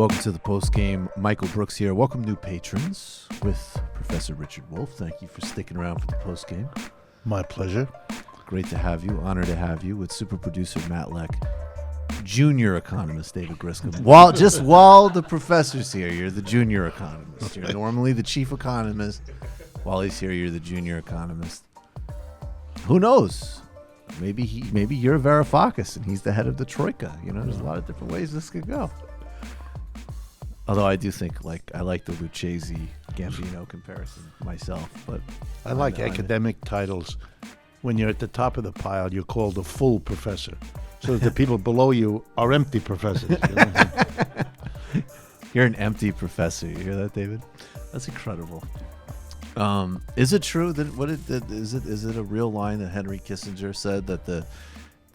Welcome to the Postgame. Michael Brooks here. Welcome new patrons with Professor Richard Wolff. Thank you for sticking around for the Postgame. My pleasure. Great to have you. Honor to have you with super producer Matt Leck, junior economist David Griscom. While the professor's here, you're the junior economist. You're normally the chief economist. While he's here, you're the junior economist. Who knows? Maybe you're Varoufakis and he's the head of the Troika. You know, there's a lot of different ways this could go. Although I do think I like the Lucchese Gambino comparison myself, but I like academic titles. When you're at the top of the pile, you're called a full professor. So the people below you are empty professors. You know? You're an empty professor. You hear that, David? That's incredible. Is it true that is it a real line that Henry Kissinger said that the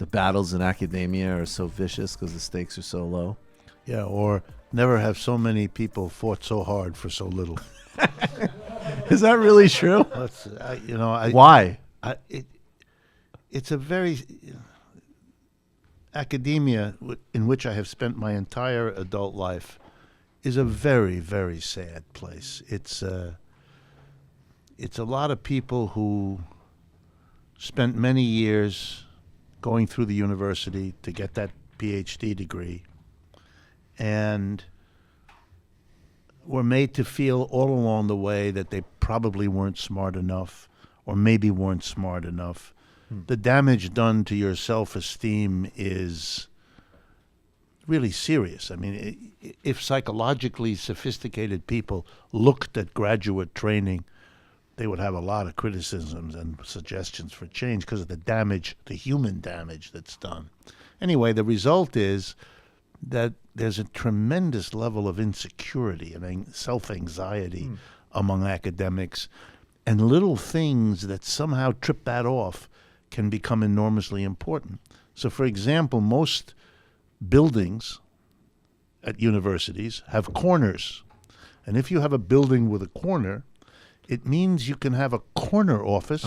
battles in academia are so vicious because the stakes are so low? Yeah, or never have so many people fought so hard for so little. Is that really true? Why? It's a very academia in which I have spent my entire adult life is a very, very sad place. It's a lot of people who spent many years going through the university to get that PhD degree and were made to feel all along the way that they probably weren't smart enough or maybe weren't smart enough. The damage done to your self-esteem is really serious. I mean, if psychologically sophisticated people looked at graduate training, they would have a lot of criticisms and suggestions for change because of the damage, the human damage that's done. Anyway, the result is that there's a tremendous level of insecurity and self-anxiety among academics, and little things that somehow trip that off can become enormously important. So, for example, most buildings at universities have corners. And if you have a building with a corner, it means you can have a corner office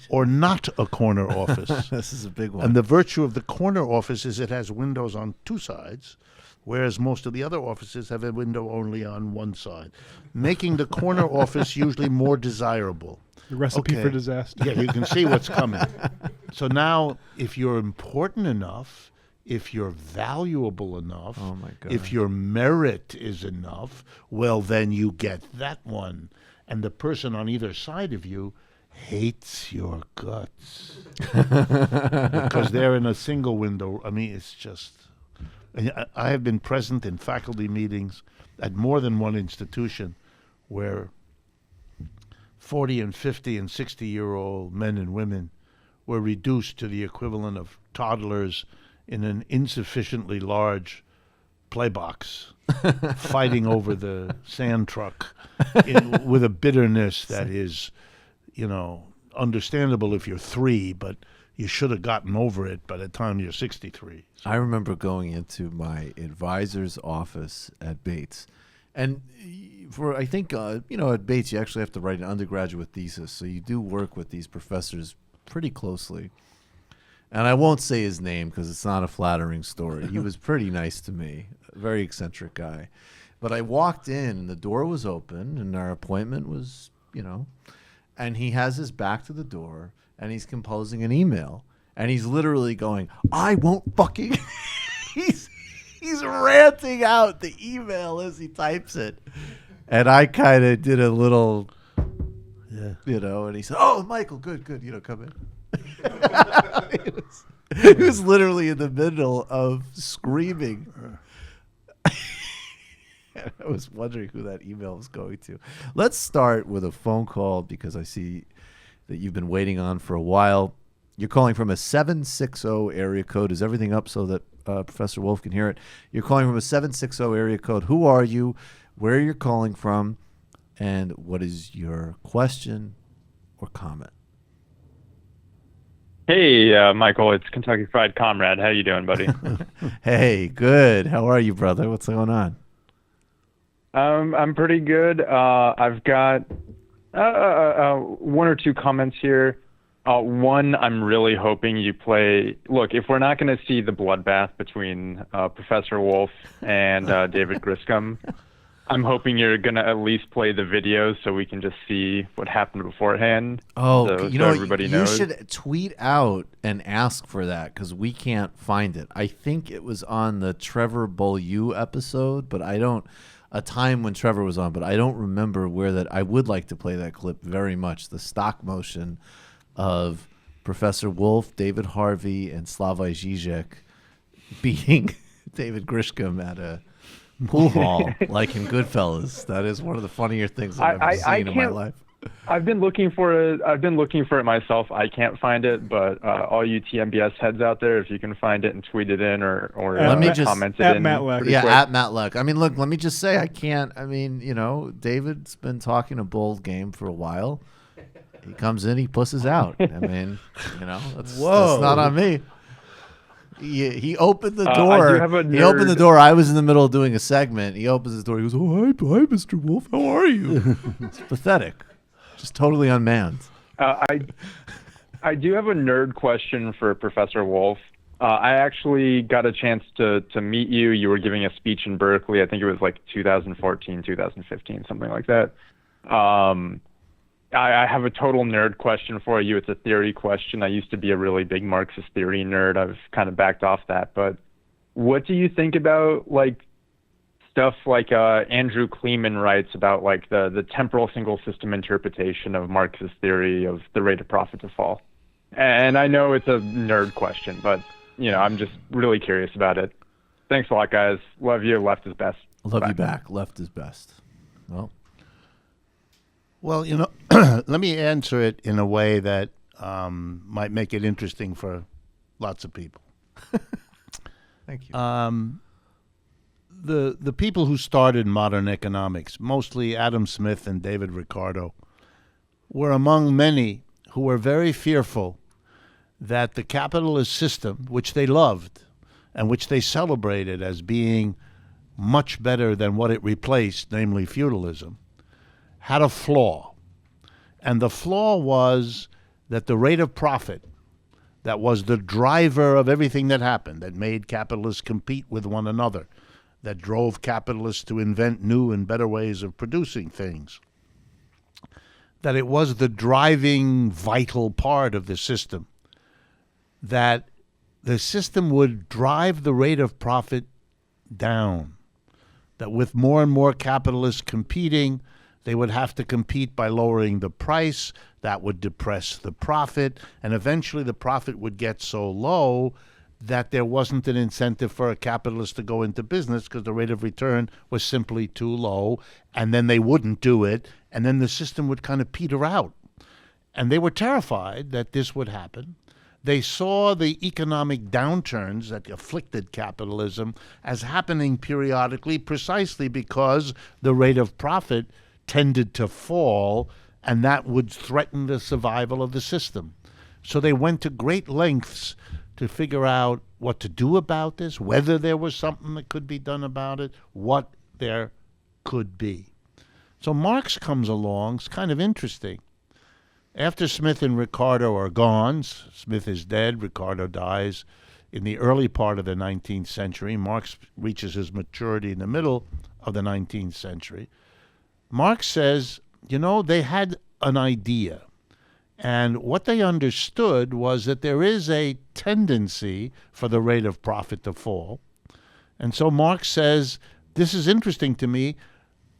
or not a corner office. This is a big one. And the virtue of the corner office is it has windows on two sides, whereas most of the other offices have a window only on one side, making the corner office usually more desirable. The recipe for disaster. Yeah, you can see what's coming. So now, if you're important enough, if you're valuable enough, oh my God, if your merit is enough, well, then you get that one. And the person on either side of you hates your guts because they're in a single window. I mean, it's just... I have been present in faculty meetings at more than one institution where 40 and 50 and 60-year-old men and women were reduced to the equivalent of toddlers in an insufficiently large playbox fighting over the sand truck with a bitterness that is, understandable if you're 3, but you should have gotten over it by the time you're 63. So. I remember going into my advisor's office at Bates, and I think at Bates you actually have to write an undergraduate thesis, so you do work with these professors pretty closely. And I won't say his name because it's not a flattering story. He was pretty nice to me, a very eccentric guy. But I walked in, and the door was open, and our appointment was, and he has his back to the door, and he's composing an email, and he's literally going, "I won't fucking..." he's ranting out the email as he types it. And I kind of did a little, and he said, "Oh, Michael, good, come in." He was literally in the middle of screaming. I was wondering who that email was going to. Let's start with a phone call because I see that you've been waiting on for a while. You're calling from a 760 area code. Is everything up so that Professor Wolff can hear it? You're calling from a 760 area code. Who are you? Where you're calling from? And what is your question or comment? Hey, Michael, it's Kentucky Fried Comrade. How you doing, buddy? Hey, good. How are you, brother? What's going on? I'm pretty good. I've got one or two comments here. One, I'm really hoping you play. Look, if we're not going to see the bloodbath between Professor Wolff and David Griscom, I'm hoping you're going to at least play the videos so we can just see what happened beforehand. Oh, so everybody you knows. should tweet out and ask for that because we can't find it. I think it was on the Trevor Beaulieu episode, but a time when Trevor was on, but I don't remember where that. I would like to play that clip very much. The stop motion of Professor Wolff, David Harvey, and Slavoj Žižek beating David Grisham at a pool hall, like in Goodfellas. That is one of the funnier things I've ever seen in my life. I've been looking for it. I've been looking for it myself. I can't find it, but all you TMBS heads out there, if you can find it and tweet it in or comment it in. Matt Leck. Yeah, at Matt Leck. I mean, look, let me just say, I can't. I mean, David's been talking a bold game for a while. He comes in, he pusses out. I mean, that's not on me. He opened the door. He opened the door. I was in the middle of doing a segment. He opens the door. He goes, "Oh, hi, Mr. Wolff. How are you?" It's pathetic. Just totally unmanned. I do have a nerd question for Professor Wolff. I actually got a chance to meet you. You were giving a speech in Berkeley. I think it was like 2014, 2015, something like that. I have a total nerd question for you. It's a theory question. I used to be a really big Marxist theory nerd. I've kind of backed off that. But what do you think about stuff like Andrew Kleeman writes about the temporal single system interpretation of Marxist theory of the rate of profit to fall? And I know it's a nerd question, but I'm just really curious about it. Thanks a lot, guys. Love you. Left is best. Love you back. Left is best. Well, let me answer it in a way that might make it interesting for lots of people. Thank you. The people who started modern economics, mostly Adam Smith and David Ricardo, were among many who were very fearful that the capitalist system, which they loved and which they celebrated as being much better than what it replaced, namely feudalism, had a flaw. And the flaw was that the rate of profit that was the driver of everything that happened, that made capitalists compete with one another, that drove capitalists to invent new and better ways of producing things, that it was the driving vital part of the system, that the system would drive the rate of profit down, that with more and more capitalists competing, they would have to compete by lowering the price. That would depress the profit, and eventually the profit would get so low that there wasn't an incentive for a capitalist to go into business because the rate of return was simply too low, and then they wouldn't do it, and then the system would kind of peter out. And they were terrified that this would happen. They saw the economic downturns that afflicted capitalism as happening periodically precisely because the rate of profit tended to fall, and that would threaten the survival of the system. So they went to great lengths to figure out what to do about this, whether there was something that could be done about it, what there could be. So Marx comes along. It's kind of interesting. After Smith and Ricardo are gone, Smith is dead, Ricardo dies in the early part of the 19th century. Marx reaches his maturity in the middle of the 19th century. Marx says, they had an idea. And what they understood was that there is a tendency for the rate of profit to fall. And so Marx says, this is interesting to me.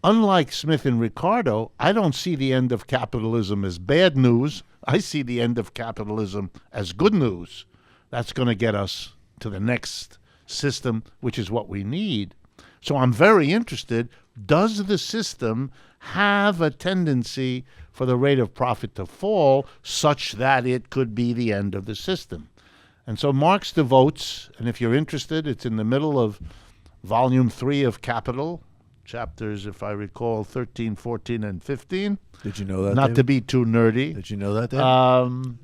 Unlike Smith and Ricardo, I don't see the end of capitalism as bad news. I see the end of capitalism as good news. That's going to get us to the next system, which is what we need. So I'm very interested. Does the system have a tendency for the rate of profit to fall such that it could be the end of the system? And so Marx devotes, and if you're interested, it's in the middle of Volume 3 of Capital, chapters, if I recall, 13, 14, and 15. Did you know that, Not David? to be too nerdy. Did you know that, David?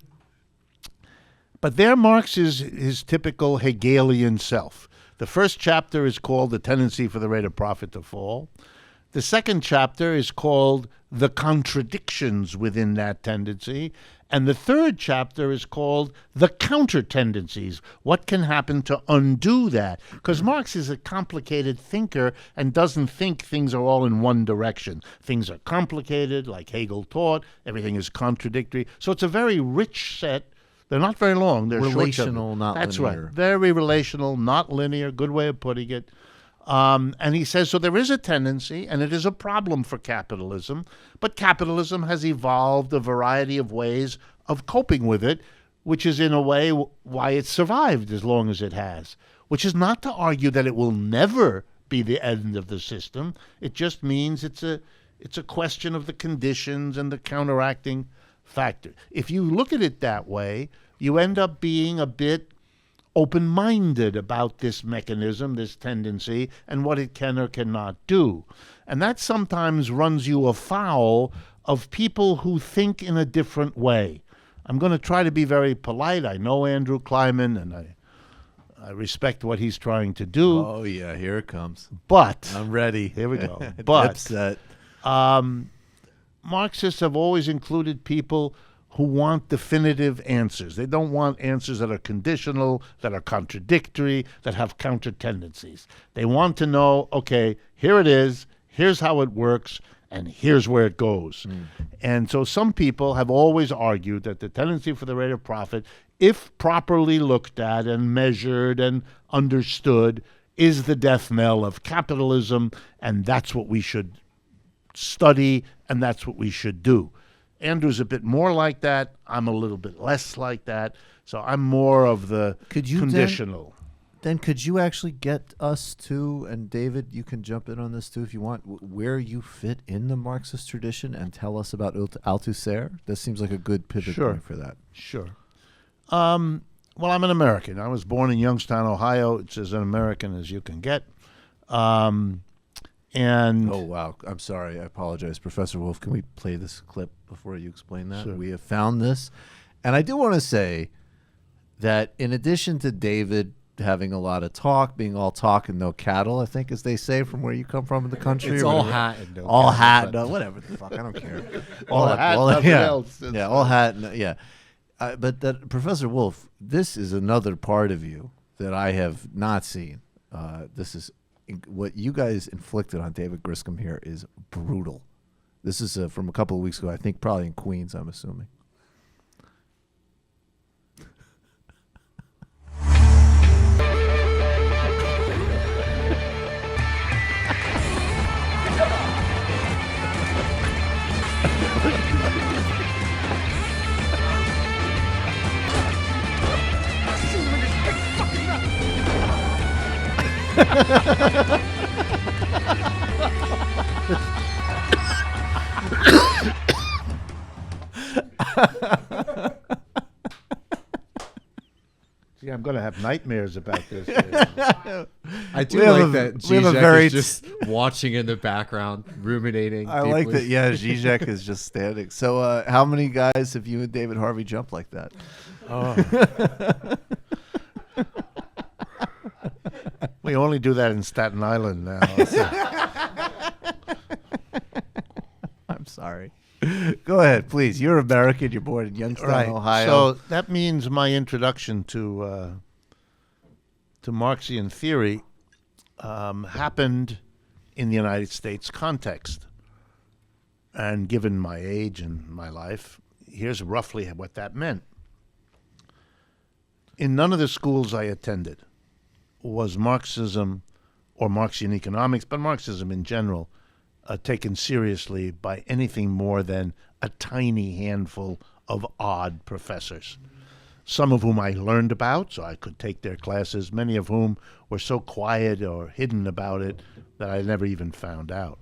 But there Marx is his typical Hegelian self. The first chapter is called The Tendency for the Rate of Profit to Fall. The second chapter is called The Contradictions Within That Tendency. And the third chapter is called The Counter Tendencies. What can happen to undo that? Because Marx is a complicated thinker and doesn't think things are all in one direction. Things are complicated, like Hegel taught. Everything is contradictory. So it's a very rich set. They're not very long. They're relational, not That's linear. right. Very relational, not linear. Good way of putting it. And he says, so there is a tendency, and it is a problem for capitalism, but capitalism has evolved a variety of ways of coping with it, which is in a way why it survived as long as it has, which is not to argue that it will never be the end of the system. It just means it's a question of the conditions and the counteracting factor. If you look at it that way, you end up being a bit open-minded about this mechanism, this tendency, and what it can or cannot do. And that sometimes runs you afoul of people who think in a different way. I'm going to try to be very polite. I know Andrew Kleiman, and I respect what he's trying to do. Oh, yeah, here it comes. But I'm ready. here we go. But Upset. Marxists have always included people who want definitive answers. They don't want answers that are conditional, that are contradictory, that have counter tendencies. They want to know, okay, here it is, here's how it works, and here's where it goes. And so some people have always argued that the tendency for the rate of profit, if properly looked at and measured and understood, is the death knell of capitalism, and that's what we should study, and that's what we should do. Andrew's a bit more like that. I'm a little bit less like that. So I'm more of the conditional. Then could you actually get us to, and David, you can jump in on this too if you want, where you fit in the Marxist tradition and tell us about Althusser? That seems like a good pivot point for that. Sure. Well, I'm an American. I was born in Youngstown, Ohio. It's as an American as you can get. And oh, wow. I'm sorry. I apologize. Professor Wolff, can we play this clip before you explain that? Sure. We have found this. And I do want to say that in addition to David having a lot of talk, being all talk and no cattle, I think, as they say from where you come from in the country. It's all hat and no all cattle, hat, no, whatever the fuck. I don't care. all hat, nothing yeah, else. Yeah, all hat, yeah. But that, Professor Wolff, this is another part of you that I have not seen. This is what you guys inflicted on David Griscom here is brutal. This is from a couple of weeks ago, I think probably in Queens, I'm assuming. See, I'm going to have nightmares about this. I do We have like a- that we have a Zizek very is just watching in the background, ruminating. I like deeply. that. Yeah, Zizek is just standing. So, how many guys have you and David Harvey jumped like that? We only do that in Staten Island now. I'm sorry. Go ahead, please. You're American. You're born in Youngstown, Ohio. So that means my introduction to Marxian theory happened in the United States context. And given my age and my life, here's roughly what that meant. In none of the schools I attended was Marxism or Marxian economics, but Marxism in general, taken seriously by anything more than a tiny handful of odd professors, some of whom I learned about, so I could take their classes, many of whom were so quiet or hidden about it that I never even found out.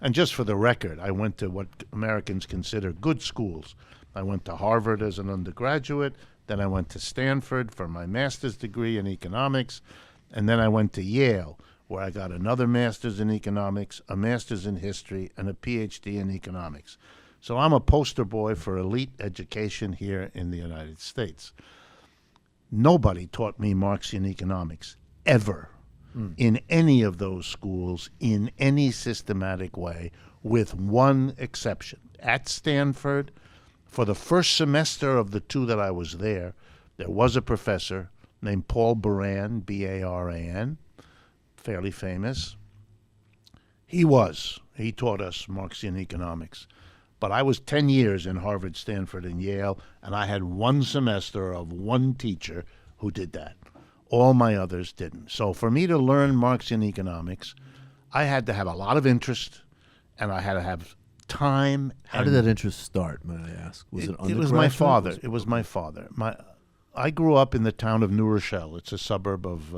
And just for the record, I went to what Americans consider good schools. I went to Harvard as an undergraduate, then I went to Stanford for my master's degree in economics, and then I went to Yale, where I got another master's in economics, a master's in history, and a PhD in economics. So I'm a poster boy for elite education here in the United States. Nobody taught me Marxian economics, ever, in any of those schools, in any systematic way, with one exception. At Stanford, For the first semester of the 2 that I was there was a professor named Paul Baran, B-A-R-A-N, fairly famous. He taught us Marxian economics. But I was 10 years in Harvard, Stanford, and Yale, and I had 1 semester of 1 teacher who did that. All my others didn't. So for me to learn Marxian economics, I had to have a lot of interest, and I had to have time. How did that interest start, may I ask? It was my father. It was my father. I grew up in the town of New Rochelle. It's a suburb of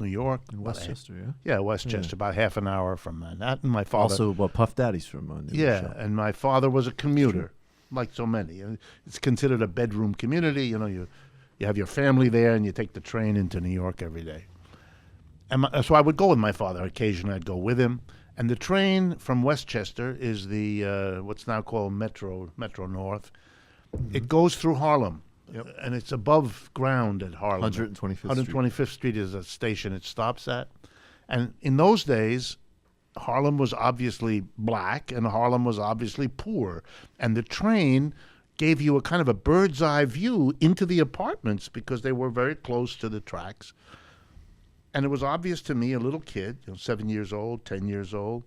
New York. In Westchester, yeah? Yeah, Westchester, about half an hour from Manhattan. My father Also, Puff Daddy's from New Rochelle. and my father was a commuter, like so many. It's considered a bedroom community. You have your family there, and you take the train into New York every day. And so I would go with my father. Occasionally, I'd go with him. And the train from Westchester is the what's now called Metro North. Mm-hmm. It goes through Harlem. Yep. And it's above ground at Harlem. 125th Street. 125th Street is a station it stops at. And in those days, Harlem was obviously black and Harlem was obviously poor. And the train gave you a kind of a bird's eye view into the apartments because they were very close to the tracks. And it was obvious to me, a little kid, 7 years old, 10 years old,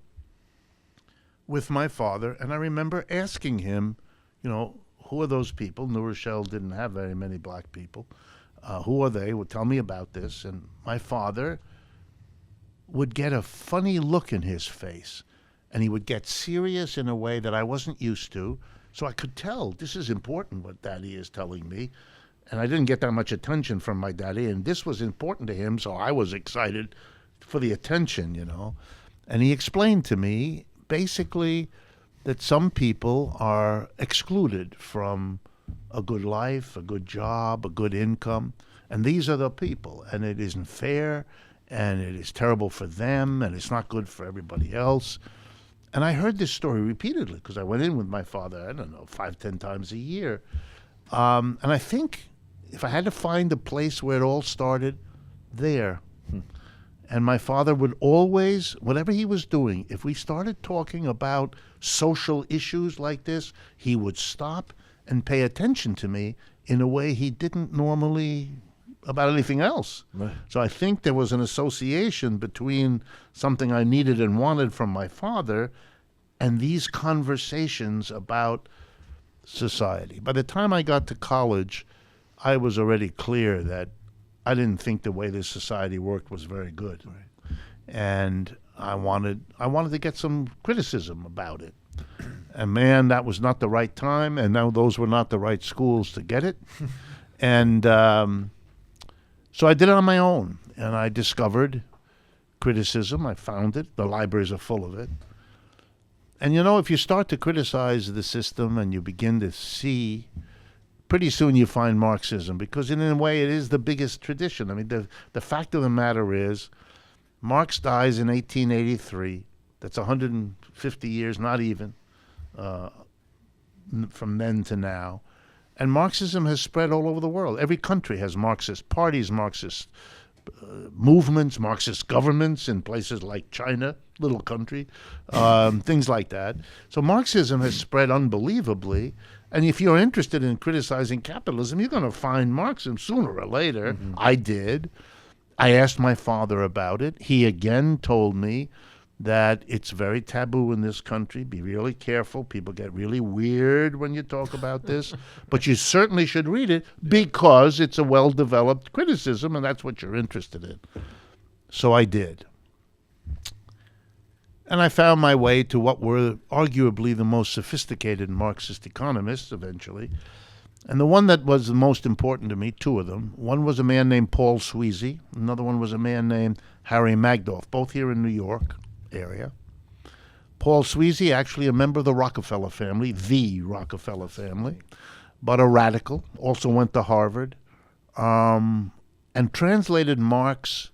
with my father. And I remember asking him, who are those people? New Rochelle didn't have very many black people. Who are they? Well, tell me about this. And my father would get a funny look in his face, and he would get serious in a way that I wasn't used to. So I could tell this is important what Daddy is telling me. And I didn't get that much attention from my daddy, and this was important to him, so I was excited for the attention, And he explained to me, basically, that some people are excluded from a good life, a good job, a good income, and these are the people, and it isn't fair, and it is terrible for them, and it's not good for everybody else. And I heard this story repeatedly, because I went in with my father, 5-10 times a year. And I think if I had to find a place where it all started, there. And my father would always, whatever he was doing, if we started talking about social issues like this, he would stop and pay attention to me in a way he didn't normally about anything else. Right. So I think there was an association between something I needed and wanted from my father and these conversations about society. By the time I got to college, I was already clear that I didn't think the way this society worked was very good. Right. And I wanted to get some criticism about it. And man, that was not the right time, and now those were not the right schools to get it. And so I did it on my own, and I discovered criticism. I found it. The libraries are full of it. And if you start to criticize the system and you begin to see, pretty soon you find Marxism, because in a way it is the biggest tradition. I mean, the fact of the matter is, Marx dies in 1883. That's 150 years, not even, from then to now. And Marxism has spread all over the world. Every country has Marxist parties, Marxist movements, Marxist governments in places like China, little country, things like that. So Marxism has spread unbelievably. And if you're interested in criticizing capitalism, you're going to find Marxism sooner or later. Mm-hmm. I did. I asked my father about it. He again told me that it's very taboo in this country. Be really careful. People get really weird when you talk about this. But you certainly should read it because it's a well-developed criticism, and that's what you're interested in. So I did. And I found my way to what were arguably the most sophisticated Marxist economists eventually. And the one that was the most important to me, 2 of them, one was a man named Paul Sweezy. Another one was a man named Harry Magdoff, both here in New York area. Paul Sweezy, actually a member of the Rockefeller family, but a radical, also went to Harvard, and translated Marx,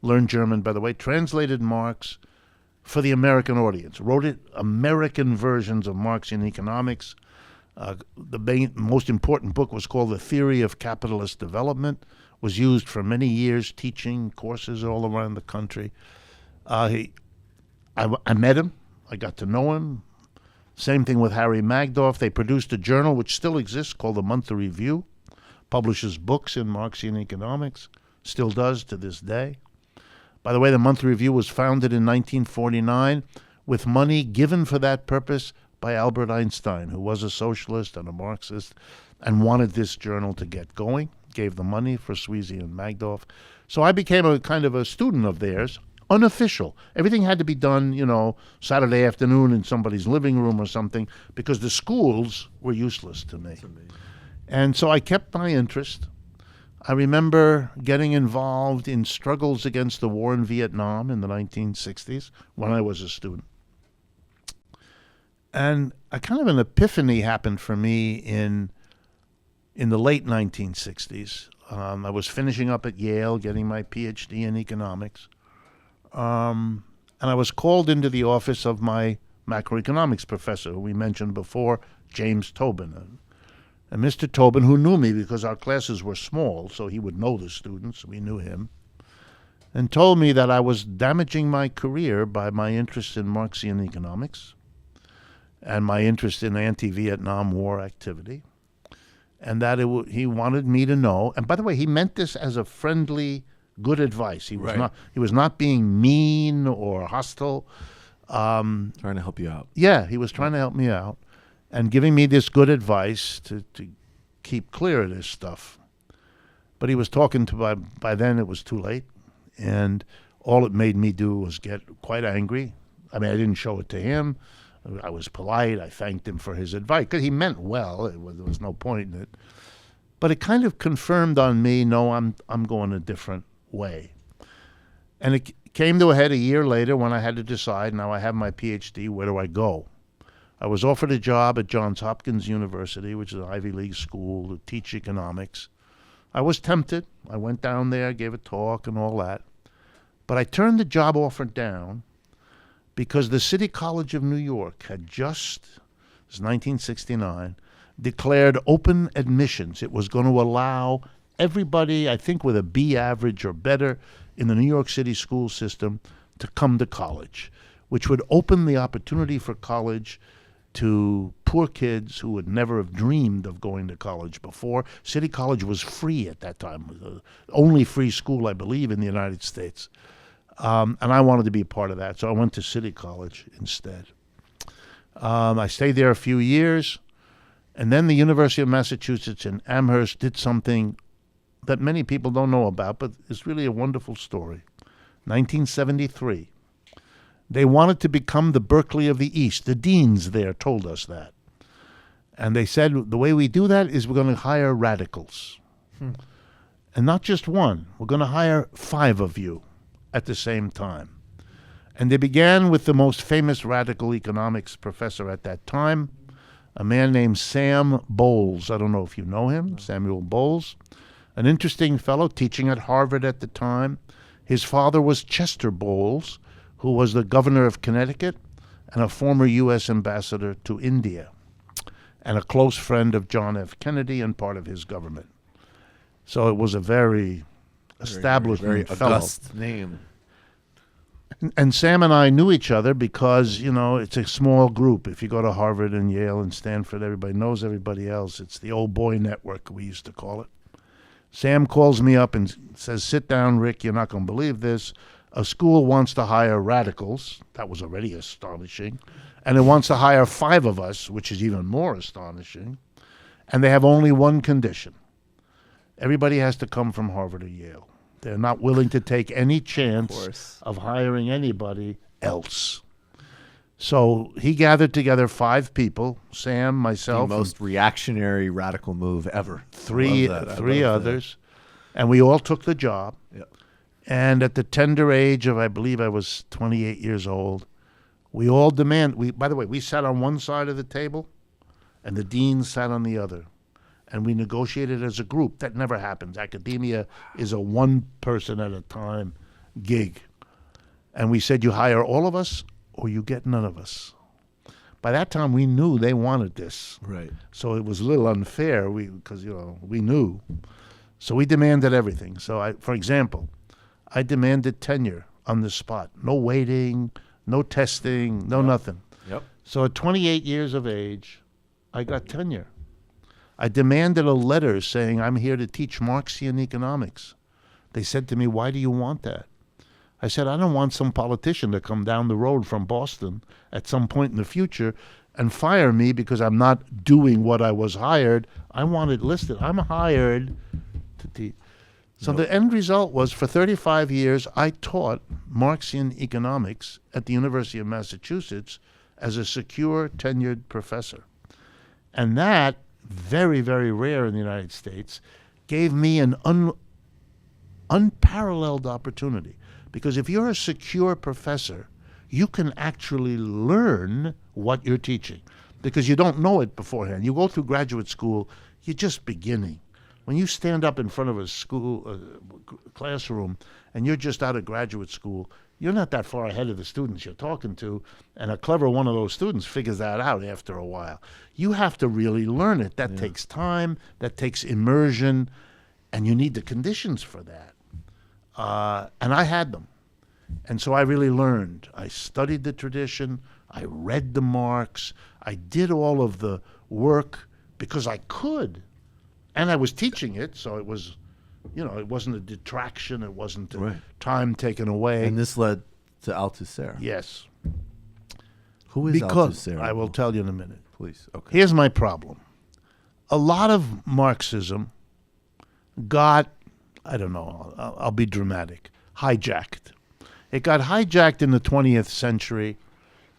learned German, by the way, translated Marx for the American audience, wrote it American versions of Marxian economics. The most important book was called The Theory of Capitalist Development, was used for many years, teaching courses all around the country. I met him. I got to know him. Same thing with Harry Magdoff. They produced a journal which still exists called the Monthly Review, publishes books in Marxian economics, still does to this day. By the way, the Monthly Review was founded in 1949 with money given for that purpose by Albert Einstein, who was a socialist and a Marxist and wanted this journal to get going, gave the money for Sweezy and Magdoff. So I became a kind of a student of theirs, unofficial. Everything had to be done, Saturday afternoon in somebody's living room or something, because the schools were useless to me. And so I kept my interest. I remember getting involved in struggles against the war in Vietnam in the 1960s when I was a student. And a kind of an epiphany happened for me in the late 1960s. I was finishing up at Yale, getting my PhD in economics. And I was called into the office of my macroeconomics professor, who we mentioned before, James Tobin. And Mr. Tobin, who knew me because our classes were small, so he would know the students, we knew him, and told me that I was damaging my career by my interest in Marxian economics and my interest in anti-Vietnam War activity, and that he wanted me to know. And by the way, he meant this as a friendly, good advice. He was not being mean or hostile. Trying to help you out. Yeah, he was trying to help me out and giving me this good advice to keep clear of this stuff. But he was talking to, by then it was too late, and all it made me do was get quite angry. I mean, I didn't show it to him. I was polite. I thanked him for his advice, because he meant well. There was no point in it. But it kind of confirmed on me, no, I'm going a different way. And it came to a head a year later when I had to decide, now I have my PhD, where do I go? I was offered a job at Johns Hopkins University, which is an Ivy League school, to teach economics. I was tempted. I went down there, gave a talk and all that. But I turned the job offer down because the City College of New York had just, it was 1969, declared open admissions. It was going to allow everybody, I think with a B average or better in the New York City school system, to come to college, which would open the opportunity for college to poor kids who would never have dreamed of going to college before. City College was free at that time. It was the only free school, I believe, in the United States. And I wanted to be a part of that, so I went to City College instead. I stayed there a few years, and then the University of Massachusetts in Amherst did something that many people don't know about, but it's really a wonderful story. 1973. They wanted to become the Berkeley of the East. The deans there told us that. And they said, the way we do that is we're going to hire radicals. And not just one. We're going to hire 5 of you at the same time. And they began with the most famous radical economics professor at that time, a man named Sam Bowles. I don't know if you know him, Samuel Bowles. An interesting fellow, teaching at Harvard at the time. His father was Chester Bowles, who was the governor of Connecticut and a former U.S. ambassador to India, and a close friend of John F. Kennedy and part of his government. So it was a very establishment very fellow. august name. And Sam and I knew each other because, it's a small group. If you go to Harvard and Yale and Stanford, everybody knows everybody else. It's the old boy network, we used to call it. Sam calls me up and says, sit down, Rick, you're not going to believe this. A school wants to hire radicals. That was already astonishing. And it wants to hire 5 of us, which is even more astonishing. And they have only one condition. Everybody has to come from Harvard or Yale. They're not willing to take any chance of hiring anybody else. So he gathered together 5 people, Sam, myself. The most reactionary radical move ever. 3 others. And we all took the job. Yep. And at the tender age of, I believe I was 28 years old, we all by the way, we sat on one side of the table and the dean sat on the other. And we negotiated as a group. That never happens. Academia is a one person at a time gig. And we said, you hire all of us or you get none of us. By that time, we knew they wanted this. Right. So it was a little unfair because, we knew. So we demanded everything. So for example, I demanded tenure on the spot. No waiting, no testing, no nothing. Yep. So at 28 years of age, I got tenure. I demanded a letter saying I'm here to teach Marxian economics. They said to me, why do you want that? I said, I don't want some politician to come down the road from Boston at some point in the future and fire me because I'm not doing what I was hired. I want it listed. I'm hired to teach. So the end result was, for 35 years, I taught Marxian economics at the University of Massachusetts as a secure, tenured professor. And that, very, very rare in the United States, gave me an unparalleled opportunity. Because if you're a secure professor, you can actually learn what you're teaching, because you don't know it beforehand. You go through graduate school, you're just beginning. When you stand up in front of a school classroom and you're just out of graduate school, you're not that far ahead of the students you're talking to, and a clever one of those students figures that out after a while. You have to really learn it. That takes time, that takes immersion, and you need the conditions for that. And I had them. And so I really learned. I studied the tradition. I read the Marx. I did all of the work because I could. And I was teaching it, so it was, it wasn't a detraction. It wasn't time taken away. And this led to Althusser. Yes. Who is because Althusser? I will tell you in a minute. Please. Okay. Here's my problem. A lot of Marxism got, I don't know, I'll be dramatic, hijacked. It got hijacked in the 20th century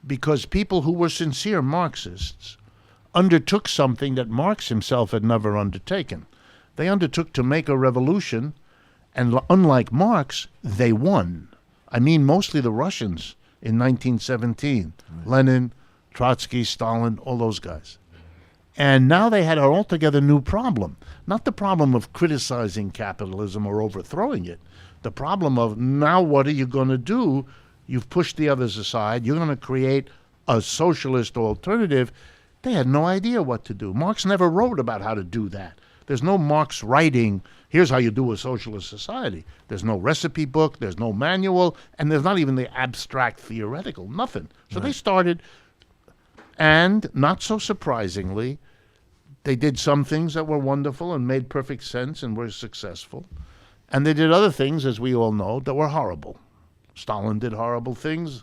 because people who were sincere Marxists undertook something that Marx himself had never undertaken. They undertook to make a revolution, and unlike Marx, they won. I mean, mostly the Russians in 1917. Lenin, Trotsky, Stalin, all those guys. And now they had an altogether new problem. Not the problem of criticizing capitalism or overthrowing it. The problem of, now what are you going to do? You've pushed the others aside. You're going to create a socialist alternative. They had no idea what to do. Marx never wrote about how to do that. There's no Marx writing, here's how you do a socialist society. There's no recipe book, there's no manual, and there's not even the abstract theoretical, nothing. So they started, and not so surprisingly, they did some things that were wonderful and made perfect sense and were successful. And they did other things, as we all know, that were horrible. Stalin did horrible things.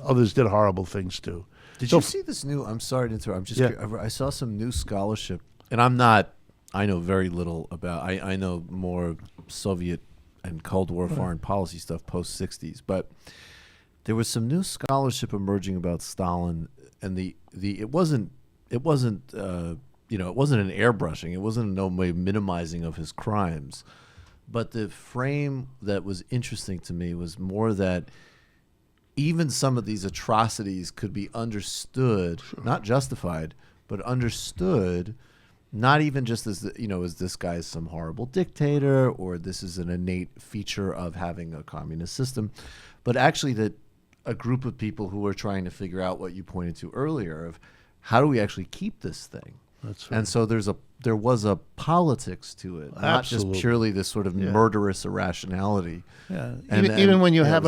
Others did horrible things too. Did you see this new? I'm sorry to interrupt. I'm just. I saw some new scholarship, and I'm not. I know very little about. I know more Soviet and Cold War foreign policy stuff post '60s, but there was some new scholarship emerging about Stalin, and it wasn't it wasn't an airbrushing. It wasn't in no way minimizing of his crimes, but the frame that was interesting to me was more that even some of these atrocities could be understood, not justified, but understood, not even just as as this guy is some horrible dictator or this is an innate feature of having a communist system, but actually that a group of people who are trying to figure out what you pointed to earlier of how do we actually keep this thing. That's right. And so there was a politics to it, not just purely this sort of murderous irrationality. Yeah. And even when you have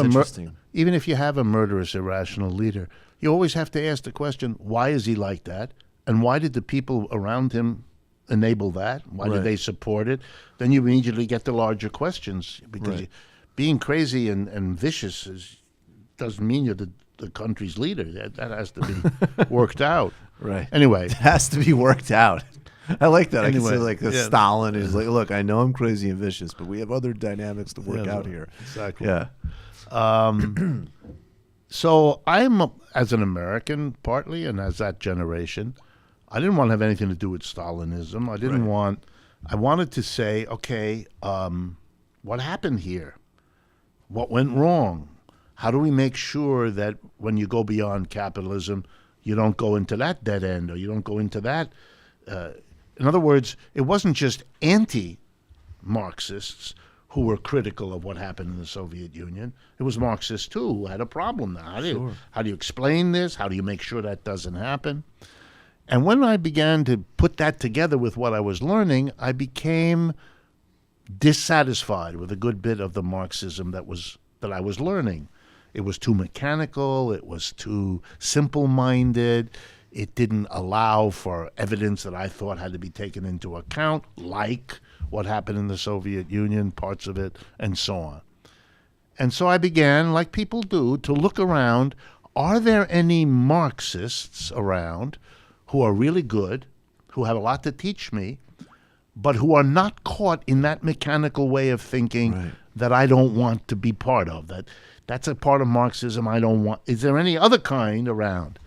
even if you have a murderous irrational leader, you always have to ask the question, why is he like that? And why did the people around him enable that? Why did they support it? Then you immediately get the larger questions, because being crazy and vicious doesn't mean you're the country's leader. That has to be worked out. Right. Anyway. It has to be worked out. I like that. Anyway, I can say Stalin is like, look, I know I'm crazy and vicious, but we have other dynamics to work out here. Exactly. Yeah. So I'm, as an American, partly, and as that generation, I didn't want to have anything to do with Stalinism. I wanted to say, okay, what happened here? What went wrong? How do we make sure that when you go beyond capitalism, you don't go into that dead end, or you don't go into that? In other words, it wasn't just anti-Marxists who were critical of what happened in the Soviet Union. It was Marxists, too, who had a problem now. How do you explain this? How do you make sure that doesn't happen? And when I began to put that together with what I was learning, I became dissatisfied with a good bit of the Marxism that I was learning. It was too mechanical. It was too simple-minded. It didn't allow for evidence that I thought had to be taken into account, like what happened in the Soviet Union, parts of it, and so on. And so I began, like people do, to look around. Are there any Marxists around who are really good, who have a lot to teach me, but who are not caught in that mechanical way of thinking that I don't want to be part of? That's a part of Marxism I don't want. Is there any other kind around?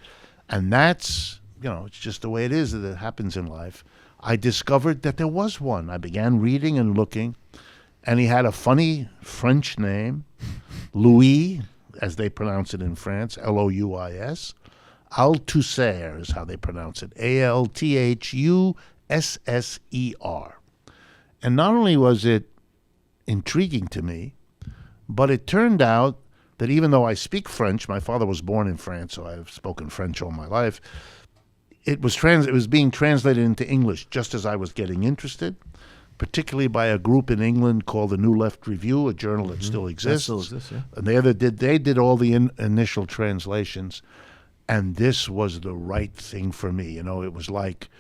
And that's, it's just the way it is that it happens in life. I discovered that there was one. I began reading and looking, and he had a funny French name, Louis, as they pronounce it in France, Louis. Althusser is how they pronounce it, Althusser. And not only was it intriguing to me, but it turned out that even though I speak French, my father was born in France, so I've spoken French all my life, it was being translated into English just as I was getting interested, particularly by a group in England called the New Left Review, a journal that still exists. That still exists, yeah. And they did all the initial translations, and this was the right thing for me. It was like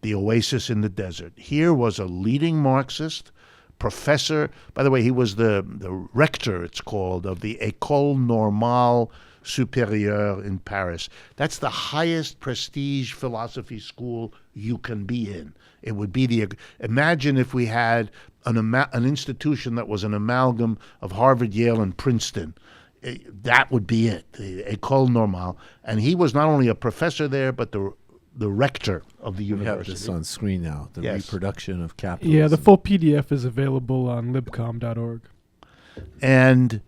the oasis in the desert. Here was a leading Marxist, professor. By the way, he was the rector, it's called, of the École Normale Supérieure in Paris. That's the highest prestige philosophy school you can be in. It would be imagine if we had an institution that was an amalgam of Harvard, Yale, and Princeton. That would be it, the École Normale. And he was not only a professor there, but the rector of the university. We have this on screen now, the Yes. reproduction of capitalism. Yeah, the full PDF is available on libcom.org. And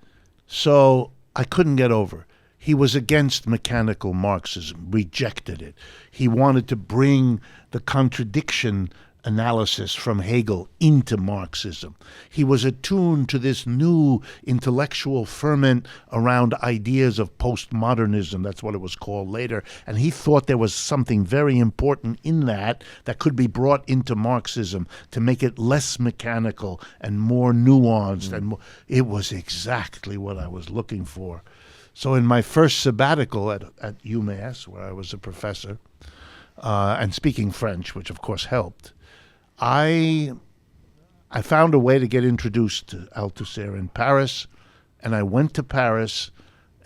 so I couldn't get over. He was against mechanical Marxism, rejected it. He wanted to bring the contradiction analysis from Hegel into Marxism. He was attuned to this new intellectual ferment around ideas of postmodernism. That's what it was called later. And he thought there was something very important in that could be brought into Marxism to make it less mechanical and more nuanced. And it was exactly what I was looking for. So in my first sabbatical at UMass, where I was a professor, and speaking French, which of course helped, I found a way to get introduced to Althusser in Paris, and I went to Paris,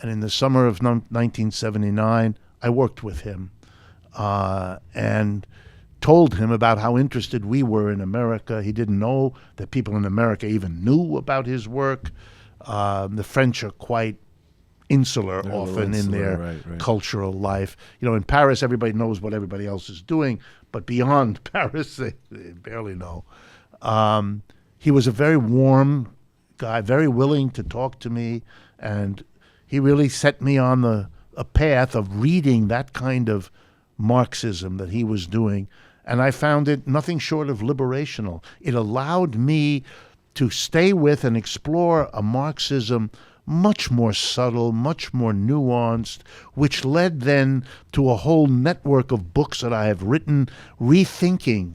and in the summer of 1979, I worked with him and told him about how interested we were in America. He didn't know that people in America even knew about his work. The French are quite insular often in their cultural life. In Paris, everybody knows what everybody else is doing, but beyond Paris, they barely know. He was a very warm guy, very willing to talk to me, and he really set me on a path of reading that kind of Marxism that he was doing, and I found it nothing short of liberational. It allowed me to stay with and explore a Marxism much more subtle, much more nuanced, which led then to a whole network of books that I have written rethinking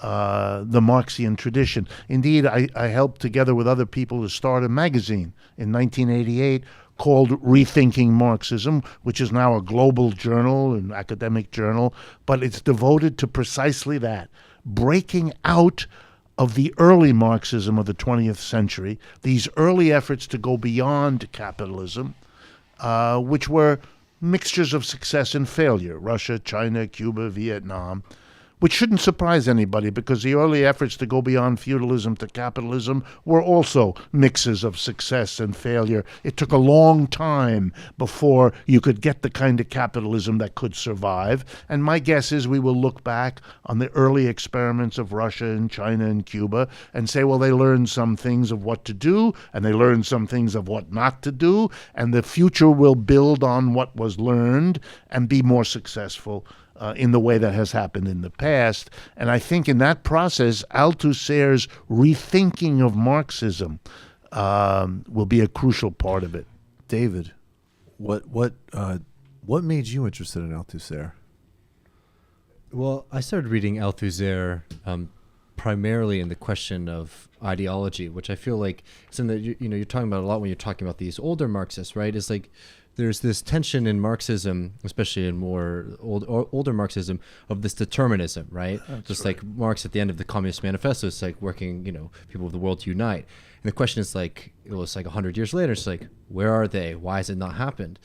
the Marxian tradition. Indeed, I helped together with other people to start a magazine in 1988 called Rethinking Marxism, which is now a global journal, an academic journal, but it's devoted to precisely that, breaking out of the early Marxism of the 20th century, these early efforts to go beyond capitalism, which were mixtures of success and failure, Russia, China, Cuba, Vietnam, which shouldn't surprise anybody because the early efforts to go beyond feudalism to capitalism were also mixes of success and failure. It took a long time before you could get the kind of capitalism that could survive. And my guess is we will look back on the early experiments of Russia and China and Cuba and say, well, they learned some things of what to do and they learned some things of what not to do, and the future will build on what was learned and be more successful in the way that has happened in the past. And I think in that process, Althusser's rethinking of Marxism will be a crucial part of it. David, what made you interested in Althusser? Well, I started reading Althusser primarily in the question of ideology, which I feel like it's in the, you're talking about a lot when you're talking about these older Marxists, right? It's like there's this tension in Marxism, especially in more older Marxism, of this determinism, right? Just like Marx at the end of the Communist Manifesto, it's like working, people of the world to unite. And the question is like, it was like 100 years later, it's like, where are they? Why has it not happened?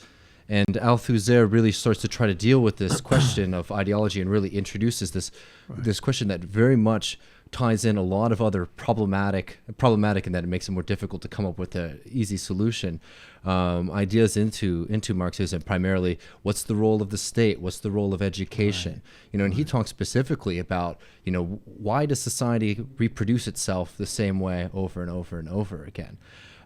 And Althusser really starts to try to deal with this question of ideology and really introduces this question that very much ties in a lot of other problematic in that it makes it more difficult to come up with an easy solution, ideas into Marxism, primarily what's the role of the state, what's the role of education, and he talks specifically about, why does society reproduce itself the same way over and over and over again?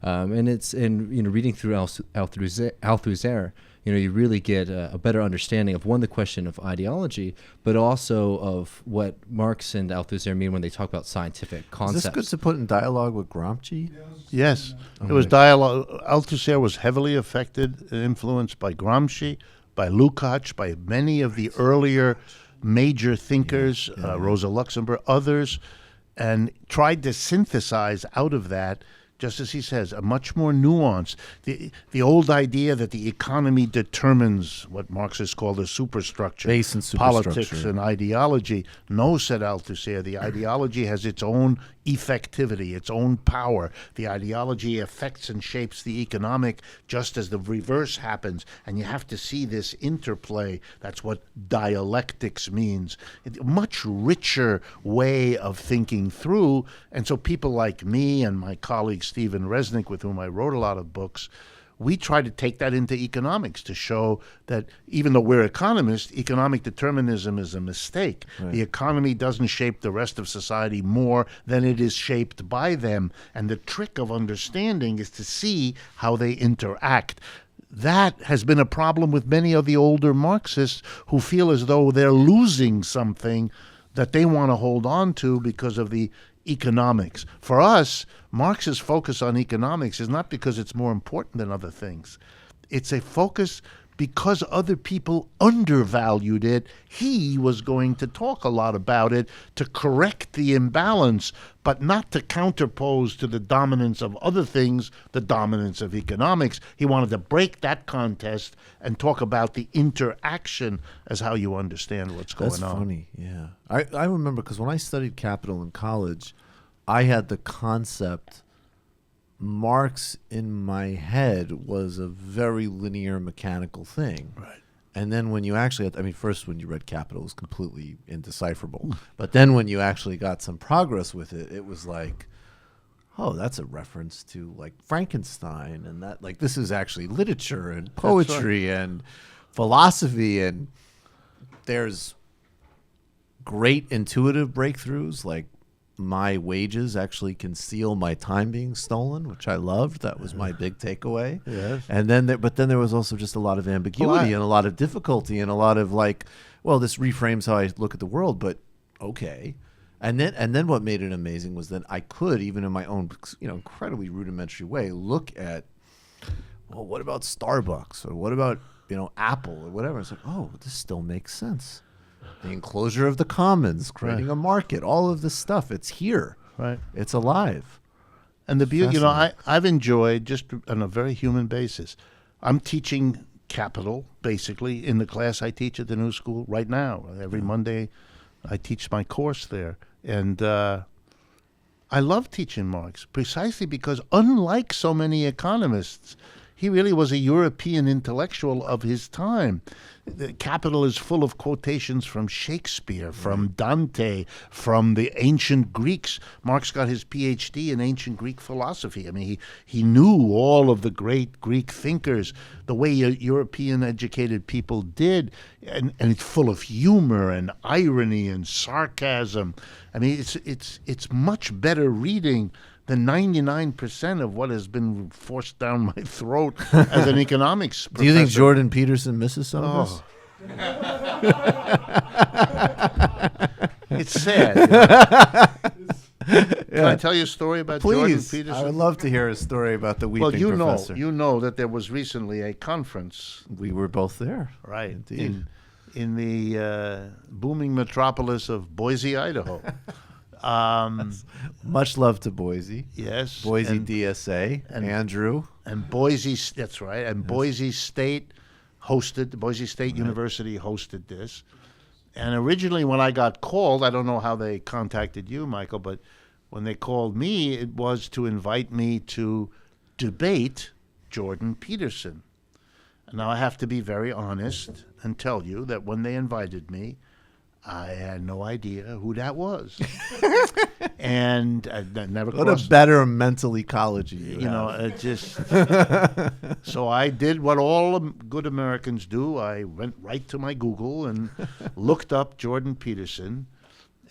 And it's reading through Althusser, you really get a better understanding of, the question of ideology, but also of what Marx and Althusser mean when they talk about scientific concepts. Is this good to put in dialogue with Gramsci? Yes. It was dialogue. Althusser was heavily affected and influenced by Gramsci, by Lukács, by many of the earlier major thinkers, Rosa Luxemburg, others, and tried to synthesize out of that, just as he says, a much more nuanced. The old idea that the economy determines what Marxists call the superstructure, base and superstructure, politics and ideology. No, said Althusser, the ideology has its own effectivity, its own power. The ideology affects and shapes the economic just as the reverse happens, and you have to see this interplay. That's what dialectics means. A much richer way of thinking through, and so people like me and my colleague Stephen Resnick, with whom I wrote a lot of books, we try to take that into economics to show that even though we're economists, economic determinism is a mistake. Right. The economy doesn't shape the rest of society more than it is shaped by them. And the trick of understanding is to see how they interact. That has been a problem with many of the older Marxists who feel as though they're losing something that they want to hold on to because of the economics. For us, Marx's focus on economics is not because it's more important than other things. It's a focus because other people undervalued it. He was going to talk a lot about it to correct the imbalance, but not to counterpose to the dominance of other things, the dominance of economics. He wanted to break that contest and talk about the interaction as how you understand what's going on. That's funny, yeah. I remember because when I studied capital in college, I had the concept Marx in my head was a very linear mechanical thing. Right. And then when you actually had, first when you read Capital, it was completely indecipherable. But then when you actually got some progress with it, it was like, oh, that's a reference to like Frankenstein, and that like this is actually literature and poetry and philosophy, and there's great intuitive breakthroughs like my wages actually conceal my time being stolen, which I loved. That was my big takeaway. Yes. And then there was also just a lot of ambiguity and a lot of difficulty and a lot of like, well, this reframes how I look at the world, but okay. And then what made it amazing was that I could, even in my own, incredibly rudimentary way, look at, well, what about Starbucks or what about, Apple or whatever. It's like, oh, this still makes sense. The enclosure of the commons, creating a market, all of this stuff, it's here. Right. It's alive. And the beauty, I've enjoyed, just on a very human basis, I'm teaching capital, basically, in the class I teach at the New School right now. Every Monday I teach my course there. And I love teaching Marx, precisely because unlike so many economists, he really was a European intellectual of his time. The Capital is full of quotations from Shakespeare, from Dante, from the ancient Greeks. Marx got his PhD in ancient Greek philosophy. He knew all of the great Greek thinkers the way European educated people did, and it's full of humor and irony and sarcasm. It's much better reading than 99% of what has been forced down my throat as an economics professor. Do you think Jordan Peterson misses some of this? It's sad. Can I tell you a story about Jordan Peterson? I would love to hear a story about the weeping professor. You know that there was recently a conference. We were both there. Right. Indeed. In the booming metropolis of Boise, Idaho. Much love to Boise. Yes. Boise and, DSA. and- Andrew. And Boise, that's right. And Boise State University hosted this. And originally when I got called, I don't know how they contacted you, Michael, but when they called me, it was to invite me to debate Jordan Peterson. And now I have to be very honest and tell you that when they invited me, I had no idea who that was. And I never What crossed... a better mental ecology you know, have. it just... So I did what all good Americans do. I went right to my Google and looked up Jordan Peterson.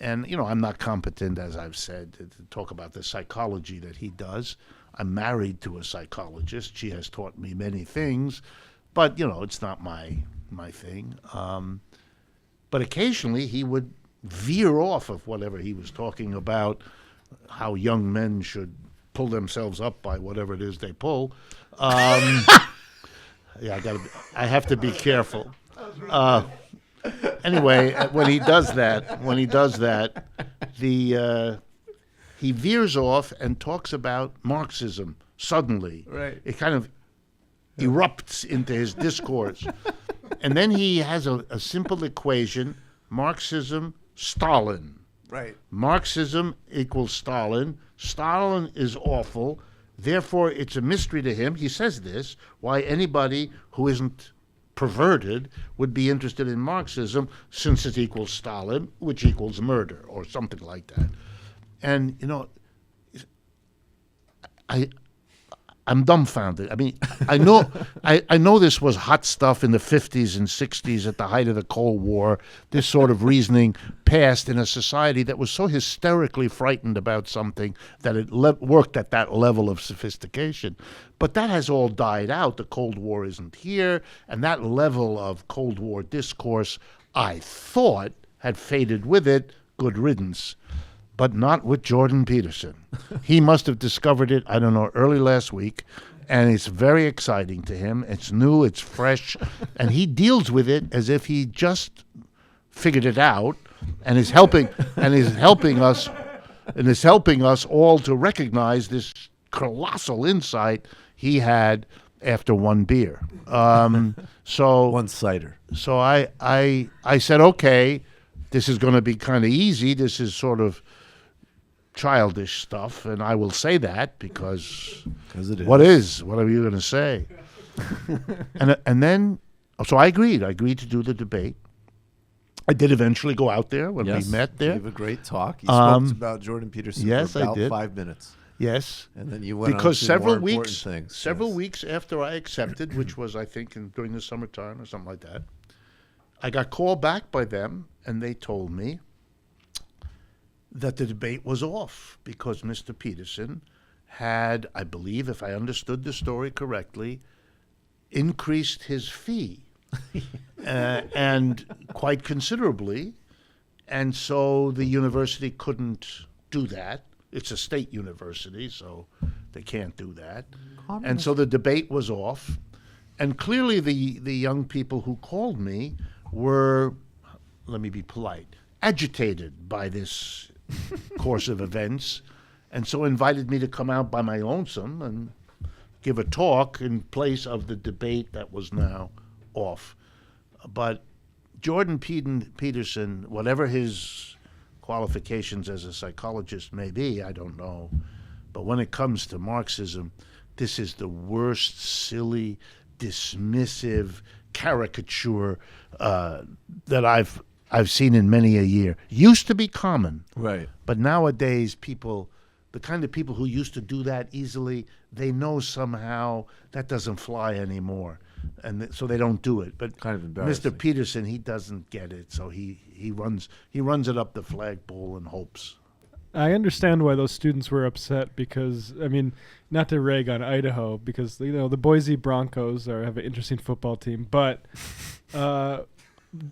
And, you know, I'm not competent, as I've said, to talk about the psychology that he does. I'm married to a psychologist. She has taught me many things. But, you know, it's not my thing. But occasionally he would veer off of whatever he was talking about, how young men should pull themselves up by whatever it is they pull. Yeah, I have to be careful. Anyway, when he does that, he veers off and talks about Marxism suddenly. Right. It kind of erupts into his discourse. And then he has a simple equation, Marxism, Stalin. Right. Marxism equals Stalin. Stalin is awful. Therefore, it's a mystery to him. He says this, why anybody who isn't perverted would be interested in Marxism, since it equals Stalin, which equals murder, or something like that. And, you know, I'm dumbfounded. I mean, I know this was hot stuff in the 50s and 60s at the height of the Cold War. This sort of reasoning passed in a society that was so hysterically frightened about something that it worked at that level of sophistication. But that has all died out. The Cold War isn't here, and that level of Cold War discourse, I thought, had faded with it. Good riddance. But not with Jordan Peterson. He must have discovered it, I don't know, early last week, and it's very exciting to him. It's new, it's fresh, and he deals with it as if he just figured it out and is helping us all to recognize this colossal insight he had after one beer. So One cider. So I said, okay, this is going to be kind of easy. This is sort of childish stuff, and I will say that because it is. What are you going to say? and then, so I agreed to do the debate. I did eventually go out there when we met there. You gave a great talk. You spoke about Jordan Peterson yes, for about I did. 5 minutes. Yes. And then you went because on to several more important weeks, things. several weeks after I accepted, which was I think during the summertime or something like that, I got called back by them, and they told me that the debate was off because Mr. Peterson had, I believe, if I understood the story correctly, increased his fee and quite considerably. And so the university couldn't do that. It's a state university, so they can't do that. And so the debate was off. And clearly the young people who called me were, let me be polite, agitated by this course of events, and so invited me to come out by my lonesome and give a talk in place of the debate that was now off. But Jordan Peterson, whatever his qualifications as a psychologist may be, I don't know, but when it comes to Marxism, this is the worst, silly, dismissive caricature that I've seen in many a year. Used to be common, Right. but nowadays people, the kind of people who used to do that easily, they know somehow that doesn't fly anymore, and so they don't do it. But Kind of embarrassing. Mr. Peterson, he doesn't get it, so he runs it up the flagpole and hopes. I understand why those students were upset because, I mean, not to rag on Idaho because, you know, the Boise Broncos have an interesting football team, but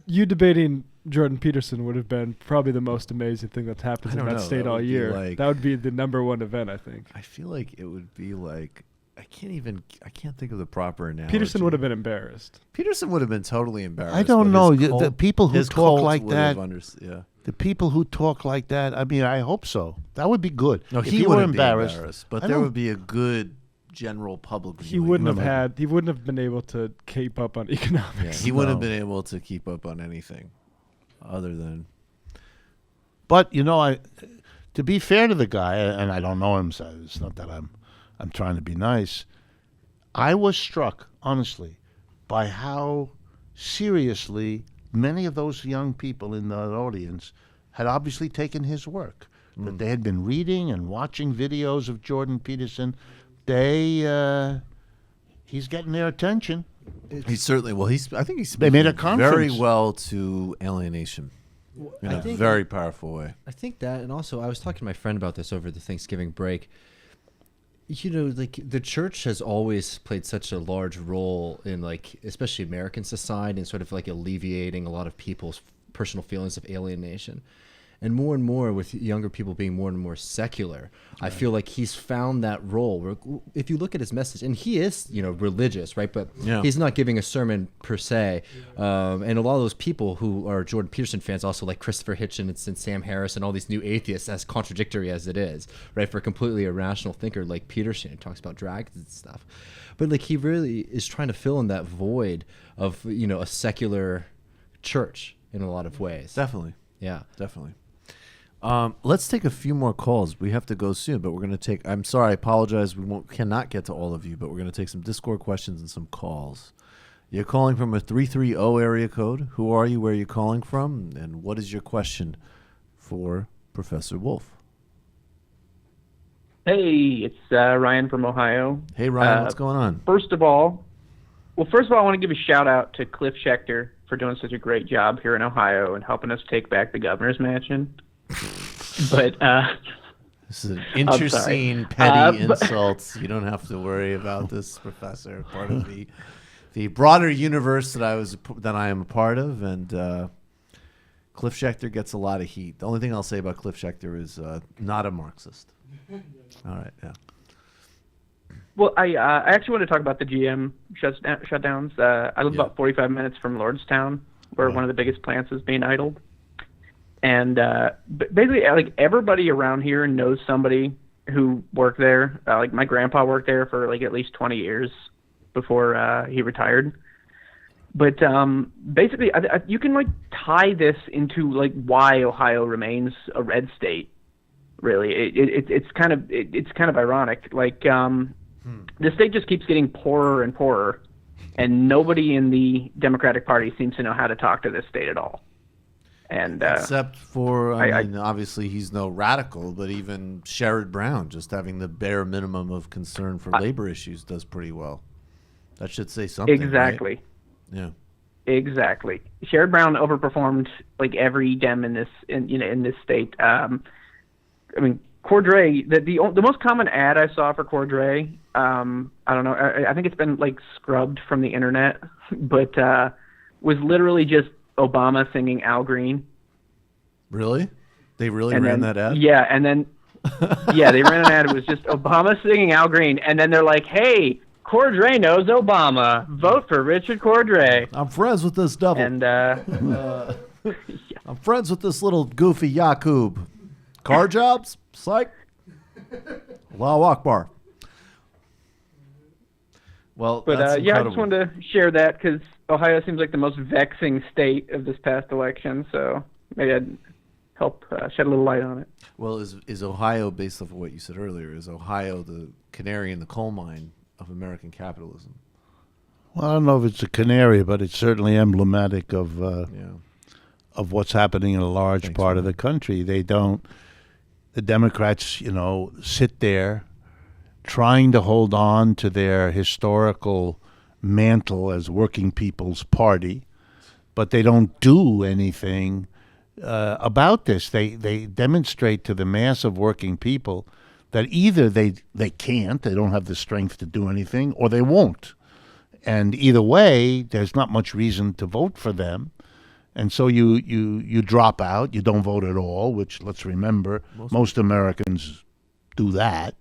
you debating Jordan Peterson would have been probably the most amazing thing that's happened I in don't that know. state That all would be year. like- That would be the number one event, I think. I feel like it would be like I can't think of the proper analogy. Peterson would have been embarrassed. Peterson would have been totally embarrassed. I don't but know. his The people who his talk cult like would have that, yeah. The people who talk like that, I mean, I hope so. That would be good. No, if he were wouldn't be embarrassed, but I there don't- would be a good general public He viewing. wouldn't have been able to keep up on Yeah, economics. he wouldn't have No. been able to keep up on anything other than. But to be fair to the guy, and I don't know him, so it's not that I'm trying to be nice. I was struck, honestly, by how seriously many of those young people in the audience had obviously taken his work. That they had been reading and watching videos of Jordan Peterson. He's getting their attention. He's certainly I think he's They made a speaking very conference. well to alienation in I a think- very powerful way. I think that, and also I was talking to my friend about this over the Thanksgiving break. You know, like the church has always played such a large role in, like, especially American society, and sort of like alleviating a lot of people's personal feelings of alienation. And more with younger people being more and more secular, I feel like he's found that role where, if you look at his message, and he is, religious, right? But Yeah. he's not giving a sermon per se. And a lot of those people who are Jordan Peterson fans, also like Christopher Hitchens and Sam Harris and all these new atheists, as contradictory as it is, right? For a completely irrational thinker like Peterson, who talks about dragons and stuff. But like he really is trying to fill in that void of, a secular church in a lot of ways. Definitely. Yeah. Definitely. Let's take a few more calls. We have to go soon, but we're going to take. I'm sorry, I apologize. We cannot get to all of you, but we're going to take some Discord questions and some calls. You're calling from a 330 area code. Who are you? Where are you calling from? And what is your question for Professor Wolff? Hey, it's Ryan from Ohio. Hey, Ryan, what's going on? First of all, I want to give a shout out to Cliff Schechter for doing such a great job here in Ohio and helping us take back the governor's mansion. But This is an sorry. interesting, petty but- insult. You don't have to worry about this, Professor. Part of the broader universe that I am a part of, and Cliff Schechter gets a lot of heat. The only thing I'll say about Cliff Schechter is not a Marxist. All right, yeah. well, I actually want to talk about the GM shutdowns. I live Yeah. about 45 minutes from Lordstown, where one of the biggest plants is being idled. And basically, like, everybody around here knows somebody who worked there. Like, my grandpa worked there for like at least 20 years before he retired. But basically, you can like tie this into like why Ohio remains a red state. Really, it's kind of ironic. Like the state just keeps getting poorer and poorer, and nobody in the Democratic Party seems to know how to talk to this state at all. And Except for, I mean, obviously he's no radical, but even Sherrod Brown, just having the bare minimum of concern for labor issues, does pretty well. That should say something. exactly. Right? Yeah. Exactly. Sherrod Brown overperformed like every Dem in this state. I mean, Cordray. The most common ad I saw for Cordray. I don't know. I think it's been like scrubbed from the internet, but was literally just Obama singing Al Green. Really? They really And ran then, that ad? Yeah, and then they ran an ad. It was just Obama singing Al Green, and then they're like, "Hey, Cordray knows Obama. Vote for Richard Cordray." I'm friends with this devil. And I'm friends with this little goofy Yakub. Car jobs? Psych. Allahu Akbar. Well, but that's I incredible. just wanted to share that because Ohio seems like the most vexing state of this past election. So maybe I'd help shed a little light on it. Well, is Ohio, based off of what you said earlier, is Ohio the canary in the coal mine of American capitalism? Well, I don't know if it's a canary, but it's certainly emblematic of Yeah. of what's happening in a large Thanks, part of man. the country. The Democrats, sit there trying to hold on to their historical mantle as working people's party, but they don't do anything about this. They demonstrate to the mass of working people that either they can't, they don't have the strength to do anything, or they won't. And either way, there's not much reason to vote for them. And so you drop out, you don't vote at all, which, let's remember, most Americans do that.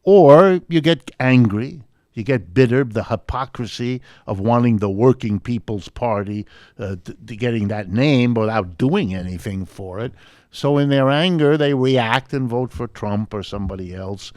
Or you get angry, You get bitter, the hypocrisy of wanting the Working People's Party, to getting that name without doing anything for it. So in their anger, they react and vote for Trump or somebody else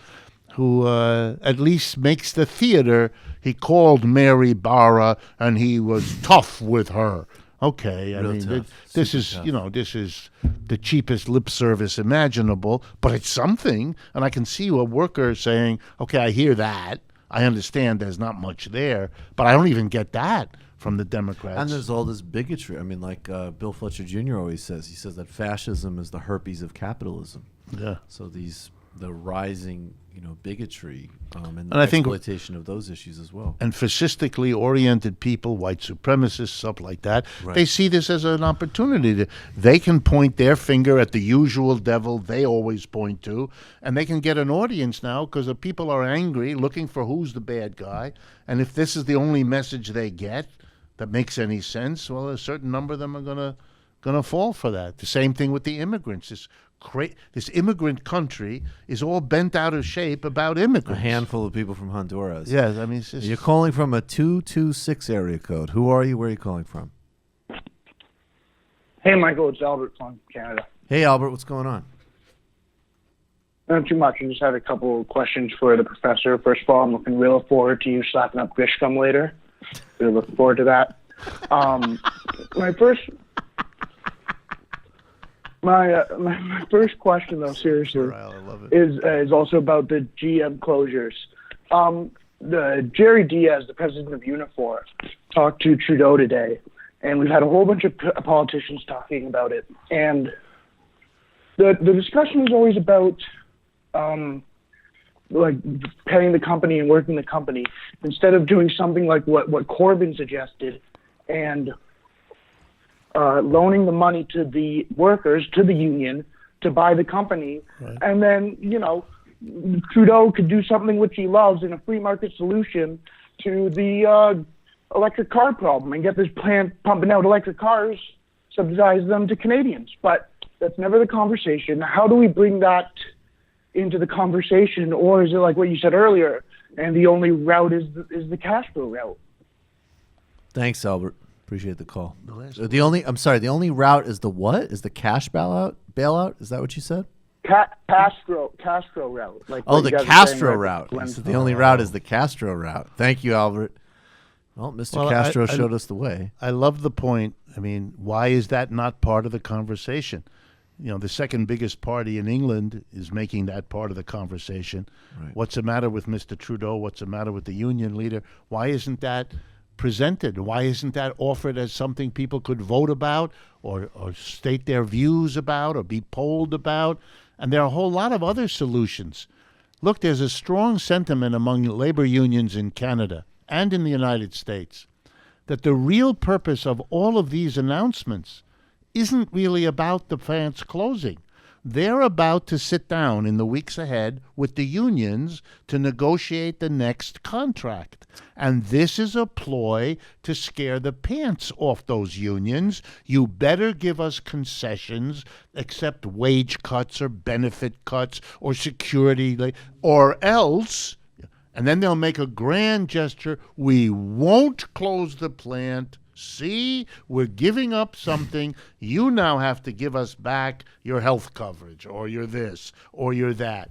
who at least makes the theater. He called Mary Barra, and he was tough with her. Okay, I Real mean, tough. this Super is tough. this is the cheapest lip service imaginable, but it's something. And I can see a worker saying, "Okay, I hear that. I understand. There's not much there, but I don't even get that from the Democrats." And there's all this bigotry. I mean, like Bill Fletcher Jr. always says, he says that fascism is the herpes of capitalism. Yeah. So the rising, bigotry and I think- exploitation of those issues as well. And fascistically oriented people, white supremacists, stuff like that, Right. they see this as an opportunity. They can point their finger at the usual devil they always point to, and they can get an audience now because the people are angry, looking for who's the bad guy. And if this is the only message they get that makes any sense, well, a certain number of them are gonna fall for that. The same thing with the immigrants. This immigrant country is all bent out of shape about A immigrants. handful of people from Honduras. Yes, I mean, it's just, You're calling from a 226 area code. Who are you? Where are you calling from? Hey, Michael, it's Albert from Canada. Hey, Albert, what's going on? Not too much. I just had a couple of questions for the professor. First of all, I'm looking real forward to you slapping up Grishcom later. Really looking forward to that. My first question, though, seriously, I love it. is also about the GM closures. The Jerry Diaz, the president of Unifor, talked to Trudeau today, and we've had a whole bunch of politicians talking about it. And the discussion is always about like paying the company and working the company instead of doing something like what Corbyn suggested and loaning the money to the workers, to the union, to buy the company. Right. And then, Trudeau could do something which he loves in a free market solution to the electric car problem and get this plant pumping out electric cars, subsidize them to Canadians. But that's never the conversation. How do we bring that into the conversation? Or is it like what you said earlier, and the only route is the cash flow route? Thanks, Albert. Appreciate the call. The only route is the what? Is the cash bailout? Is that what you said? Castro route. Like Oh, what the you guys are Castro saying, route. Glenn. He said the only route is the Castro route. Thank you, Albert. Well, Mr. Well, Castro I showed us the way. I love the point. I mean, why is that not part of the conversation? The second biggest party in England is making that part of the conversation. Right. What's the matter with Mr. Trudeau? What's the matter with the union leader? Why isn't that presented? Why isn't that offered as something people could vote about or state their views about or be polled about? And there are a whole lot of other solutions. Look, there's a strong sentiment among labor unions in Canada and in the United States that the real purpose of all of these announcements isn't really about the plants closing. They're about to sit down in the weeks ahead with the unions to negotiate the next contract. And this is a ploy to scare the pants off those unions. You better give us concessions, except wage cuts or benefit cuts or security, or else, and then they'll make a grand gesture, we won't close the plant. See, we're giving up something. You now have to give us back your health coverage, or your this, or your that.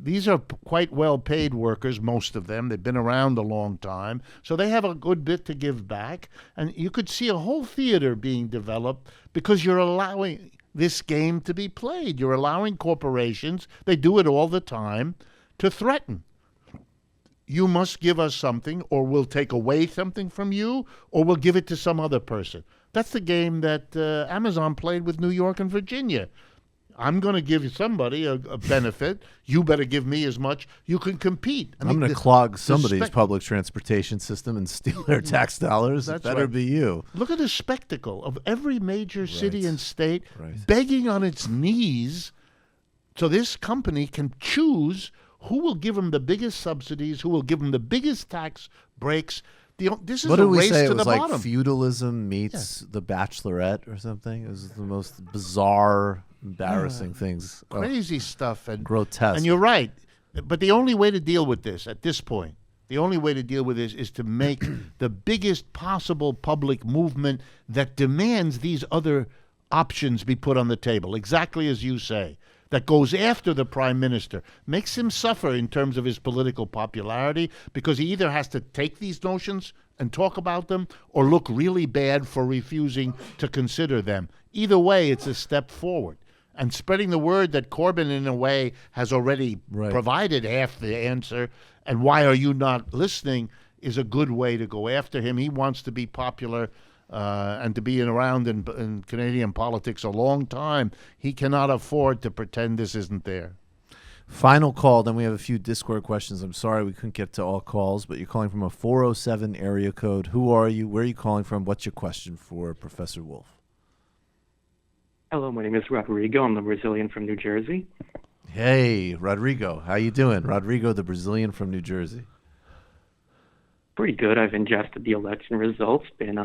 These are quite well-paid workers, most of them. They've been around a long time, so they have a good bit to give back. And you could see a whole theater being developed because you're allowing this game to be played. You're allowing corporations, they do it all the time, to threaten. You must give us something, or we'll take away something from you, or we'll give it to some other person. That's the game that Amazon played with New York and Virginia. I'm going to give somebody a benefit. You better give me as much. You can compete. I'm going to clog somebody's spec- public transportation system and steal their tax dollars. It That's better right. be you. Look at the spectacle of every major city Right. and state Right. begging on its knees so this company can choose who will give them the biggest subsidies, who will give them the biggest tax breaks. This is What a did we race say? to It was the like bottom. feudalism meets The Bachelorette or something. It was the most bizarre, embarrassing things. Oh, Crazy stuff. And grotesque. And you're right. But the only way to deal with this at this point, The only way to deal with this is to make the biggest possible public movement that demands these other options be put on the table, exactly as you say, that goes after the prime minister, makes him suffer in terms of his political popularity, because he either has to take these notions and talk about them or look really bad for refusing to consider them. Either way, it's a step forward. And spreading the word that Corbyn, in a way, has already provided half the answer, and why are you not listening, is a good way to go after him. He wants to be popular and to be around in Canadian politics a long time. He cannot afford to pretend this isn't there. Final call, then we have a few Discord questions. I'm sorry we couldn't get to all calls, but you're calling from a 407 area code. Who are you? Where are you calling from? What's your question for Professor Wolff? Hello, my name is Rodrigo. I'm the Brazilian from New Jersey. Hey, Rodrigo. How you doing? Rodrigo, the Brazilian from New Jersey. Pretty good. I've ingested the election results, been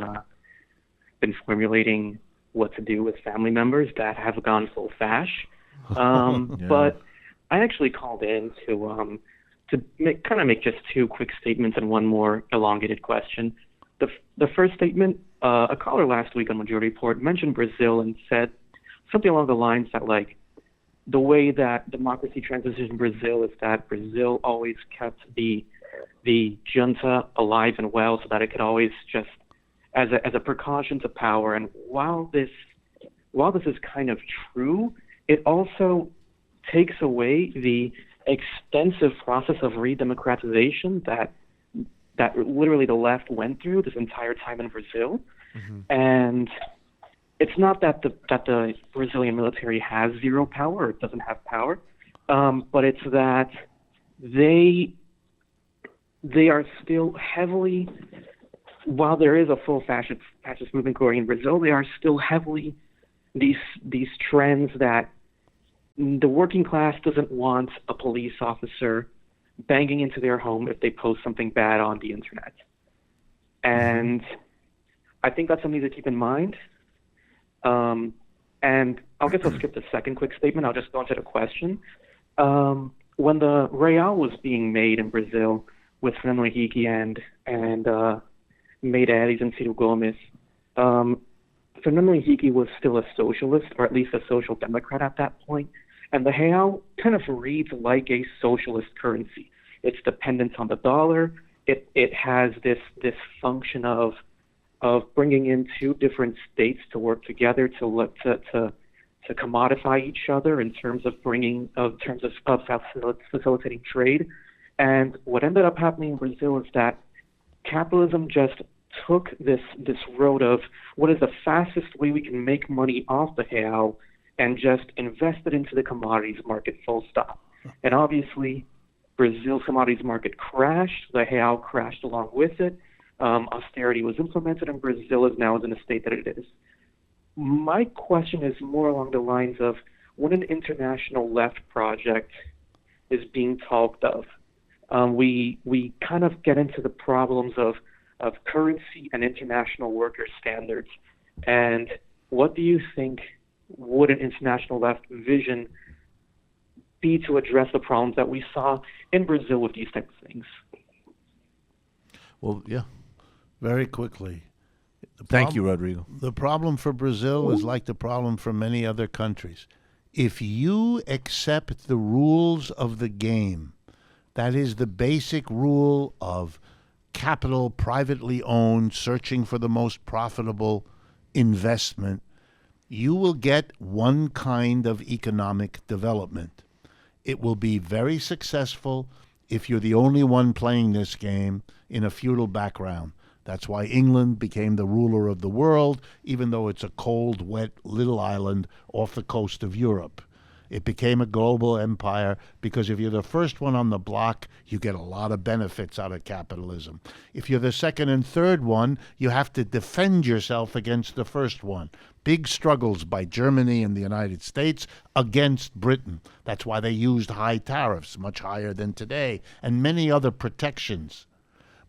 formulating what to do with family members that have gone full fash. But I actually called in to make just two quick statements and one more elongated question. The first statement, a caller last week on Majority Report mentioned Brazil and said something along the lines that, like, the way that democracy transitioned in Brazil is that Brazil always kept the junta alive and well so that it could always just, as a precaution to power. And while this is kind of true, it also takes away the extensive process of re-democratization that literally the left went through this entire time in Brazil. Mm-hmm. And it's not that the Brazilian military has zero power or it doesn't have power, but it's that they are still heavily, while there is a full fascist movement growing in Brazil, they are still heavily these trends that the working class doesn't want a police officer banging into their home if they post something bad on the internet. And I think that's something to keep in mind. And I'll skip the second quick statement. I'll just go into the question. When the real was being made in Brazil with Fernando Henrique and Meirelles and Ciro Gomes, Fernando Henrique was still a socialist, or at least a social democrat at that point. And the real kind of reads like a socialist currency. It's dependent on the dollar. It has this function of bringing in two different states to work together to commodify each other in terms of facilitating trade. And what ended up happening in Brazil is that capitalism just took this road of what is the fastest way we can make money off the real and just invested into the commodities market, full stop. And obviously, Brazil's commodities market crashed. The real crashed along with it. Austerity was implemented, and Brazil is now in the state that it is. My question is more along the lines of when an international left project is being talked of, we kind of get into the problems of currency and international worker standards. And what do you think would an international left vision be to address the problems that we saw in Brazil with these types of things? Well, yeah. Very quickly. Thank you, Rodrigo. The problem for Brazil is like the problem for many other countries. If you accept the rules of the game, that is the basic rule of capital privately owned, searching for the most profitable investment, you will get one kind of economic development. It will be very successful if you're the only one playing this game in a feudal background. That's why England became the ruler of the world, even though it's a cold, wet little island off the coast of Europe. It became a global empire because if you're the first one on the block, you get a lot of benefits out of capitalism. If you're the second and third one, you have to defend yourself against the first one. Big struggles by Germany and the United States against Britain. That's why they used high tariffs, much higher than today, and many other protections.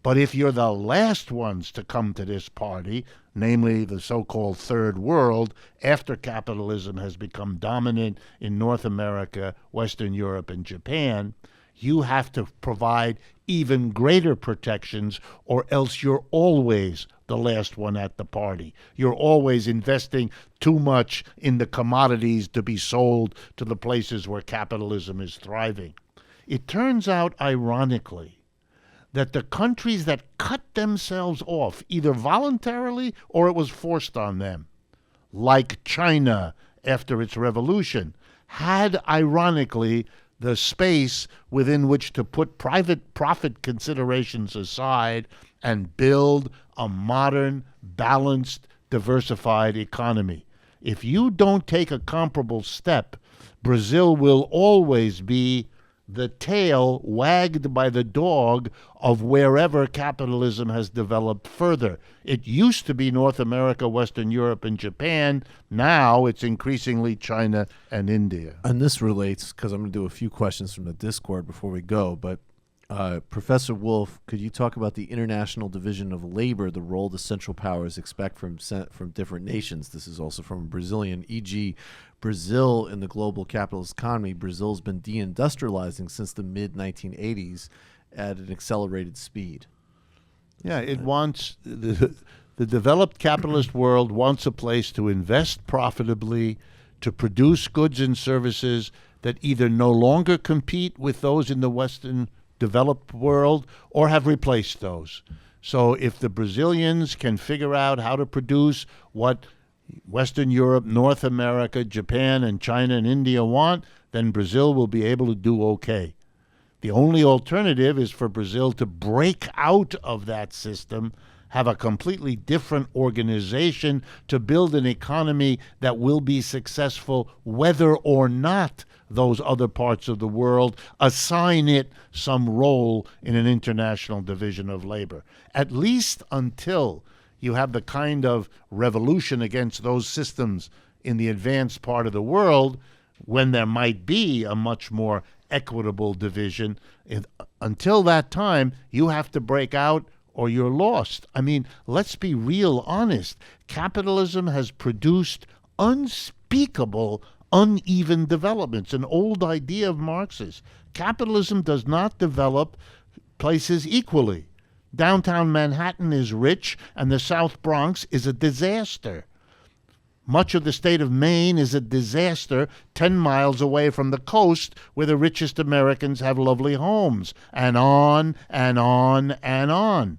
But if you're the last ones to come to this party, namely the so-called third world, after capitalism has become dominant in North America, Western Europe, and Japan, you have to provide even greater protections, or else you're always the last one at the party. You're always investing too much in the commodities to be sold to the places where capitalism is thriving. It turns out, ironically, that the countries that cut themselves off, either voluntarily or it was forced on them, like China after its revolution, had, ironically, the space within which to put private profit considerations aside and build a modern, balanced, diversified economy. If you don't take a comparable step, Brazil will always be the tail wagged by the dog of wherever capitalism has developed further. It used to be North America, Western Europe, and Japan. Now it's increasingly China and India. And this relates, because I'm going to do a few questions from the Discord before we go, but Professor Wolff, could you talk about the international division of labor, the role the Central Powers expect from different nations? This is also from a Brazilian, e.g., Brazil in the global capitalist economy. Brazil's been deindustrializing since the mid-1980s at an accelerated speed. Yeah, it wants the developed capitalist world wants a place to invest profitably, to produce goods and services that either no longer compete with those in the Western developed world or have replaced those. So if the Brazilians can figure out how to produce what Western Europe, North America, Japan, and China and India want, then Brazil will be able to do okay. The only alternative is for Brazil to break out of that system, have a completely different organization to build an economy that will be successful whether or not those other parts of the world assign it some role in an international division of labor. At least until you have the kind of revolution against those systems in the advanced part of the world when there might be a much more equitable division. Until that time, you have to break out or you're lost. I mean, let's be real honest. Capitalism has produced unspeakable, uneven developments, an old idea of Marx's. Capitalism does not develop places equally. Downtown Manhattan is rich, and the South Bronx is a disaster. Much of the state of Maine is a disaster 10 miles away from the coast where the richest Americans have lovely homes, and on and on and on.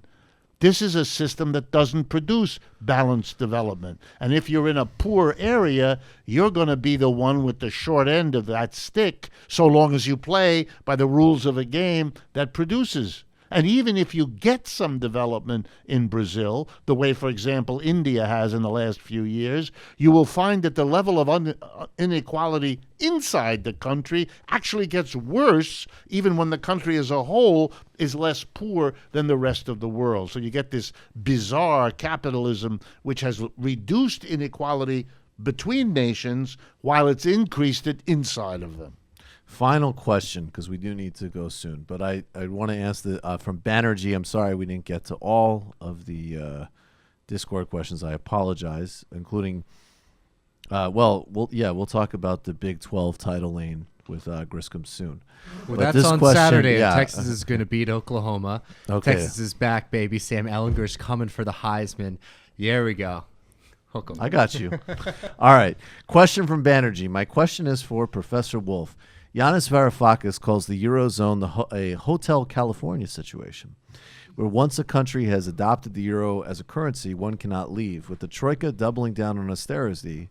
This is a system that doesn't produce balanced development. And if you're in a poor area, you're going to be the one with the short end of that stick so long as you play by the rules of a game that produces. And even if you get some development in Brazil, the way, for example, India has in the last few years, you will find that the level of inequality inside the country actually gets worse, even when the country as a whole is less poor than the rest of the world. So you get this bizarre capitalism which has reduced inequality between nations while it's increased it inside of them. Final question, because we do need to go soon, but I want to ask from Banerjee. I'm sorry we didn't get to all of the Discord questions. I apologize, including, we'll talk about the Big 12 title lane with Griscom soon. Well, But that's on question, Saturday. yeah. Texas is going to beat Oklahoma. Okay. Texas is back, baby. Sam Ellinger's coming for the Heisman. There we go. Hook 'em. I got you. All right. Question from Banerjee. My question is for Professor Wolff. Yanis Varoufakis calls the Eurozone a Hotel California situation, where once a country has adopted the euro as a currency, one cannot leave. With the Troika doubling down on austerity,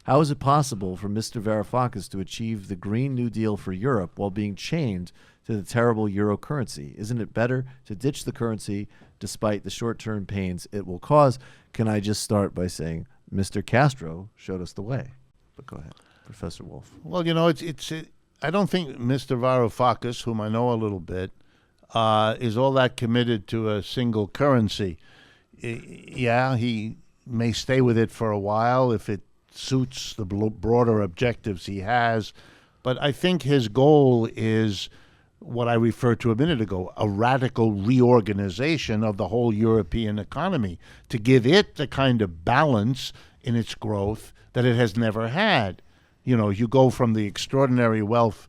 how is it possible for Mr. Varoufakis to achieve the Green New Deal for Europe while being chained to the terrible euro currency? Isn't it better to ditch the currency despite the short-term pains it will cause? Can I just start by saying Mr. Castro showed us the way? But go ahead, Professor Wolff. Well, you know, I don't think Mr. Varoufakis, whom I know a little bit, is all that committed to a single currency. Yeah, he may stay with it for a while if it suits the broader objectives he has, but I think his goal is what I referred to a minute ago, a radical reorganization of the whole European economy to give it the kind of balance in its growth that it has never had. You know, you go from the extraordinary wealth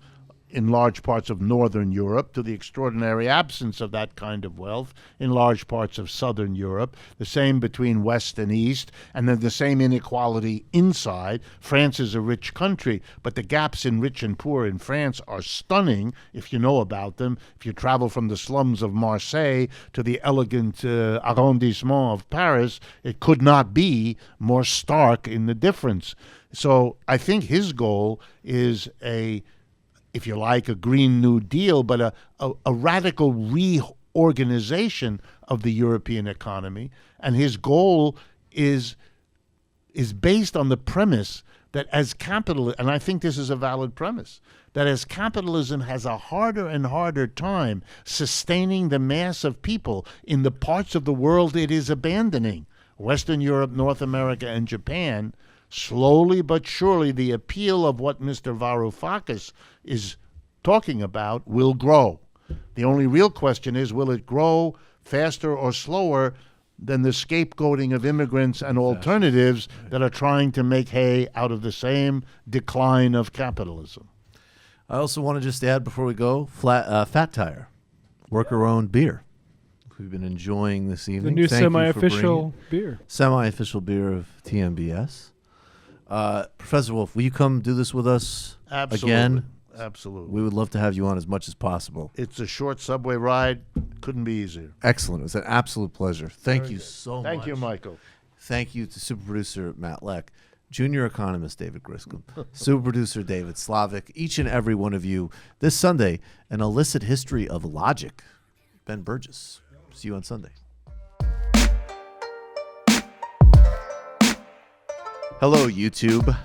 in large parts of Northern Europe, to the extraordinary absence of that kind of wealth in large parts of Southern Europe, the same between West and East, and then the same inequality inside. France is a rich country, but the gaps in rich and poor in France are stunning if you know about them. If you travel from the slums of Marseille to the elegant arrondissement of Paris, it could not be more stark in the difference. So I think his goal is if you like, a Green New Deal, but a radical reorganization of the European economy. And his goal is based on the premise that as capitalism, and I think this is a valid premise, that as capitalism has a harder and harder time sustaining the mass of people in the parts of the world it is abandoning, Western Europe, North America, and Japan, slowly but surely the appeal of what Mr. Varoufakis is talking about will grow. The only real question is, will it grow faster or slower than the scapegoating of immigrants and alternatives that are trying to make hay out of the same decline of capitalism? I also want to just add before we go, Fat Tire, worker-owned beer. We've been enjoying this evening. The new Thank you for semi-official beer. Semi-official beer of TMBS. Professor Wolff, will you come do this with us again? Absolutely. We would love to have you on as much as possible. It's a short subway ride. Couldn't be easier. Excellent. It was an absolute pleasure. Thank you so much. Thank you, Michael. Thank you to super producer Matt Leck, junior economist David Griscom, super producer David Slavic, each and every one of you. This Sunday, an illicit history of logic. Ben Burgess. See you on Sunday. Hello, YouTube.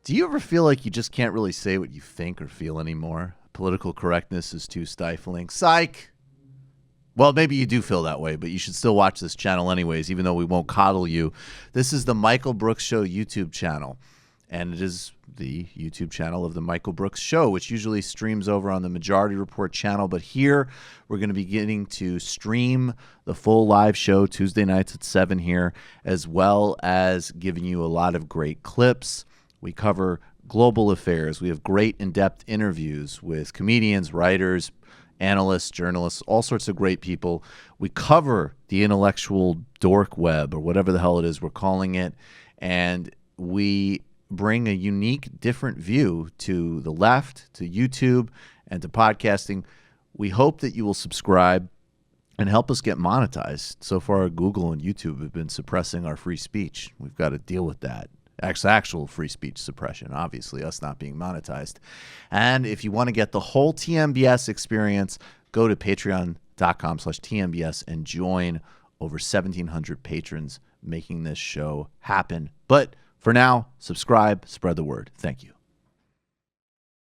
Do you ever feel like you just can't really say what you think or feel anymore? Political correctness is too stifling. Psych! Well, maybe you do feel that way, but you should still watch this channel anyways, even though we won't coddle you. This is the Michael Brooks Show YouTube channel, and it is the YouTube channel of the Michael Brooks Show, which usually streams over on the Majority Report channel, but here we're going to be getting to stream the full live show Tuesday nights at 7 here, as well as giving you a lot of great clips. We cover global affairs. We have great in-depth interviews with comedians, writers, analysts, journalists, all sorts of great people. We cover the intellectual dork web, or whatever the hell it is we're calling it, and we bring a unique, different view to the left, to YouTube, and to podcasting. We hope that you will subscribe and help us get monetized. So far, Google and YouTube have been suppressing our free speech. We've got to deal with that. Actual free speech suppression, obviously, us not being monetized. And if you want to get the whole TMBS experience, go to patreon.com/TMBS and join over 1,700 patrons making this show happen. But for now, subscribe, spread the word. Thank you.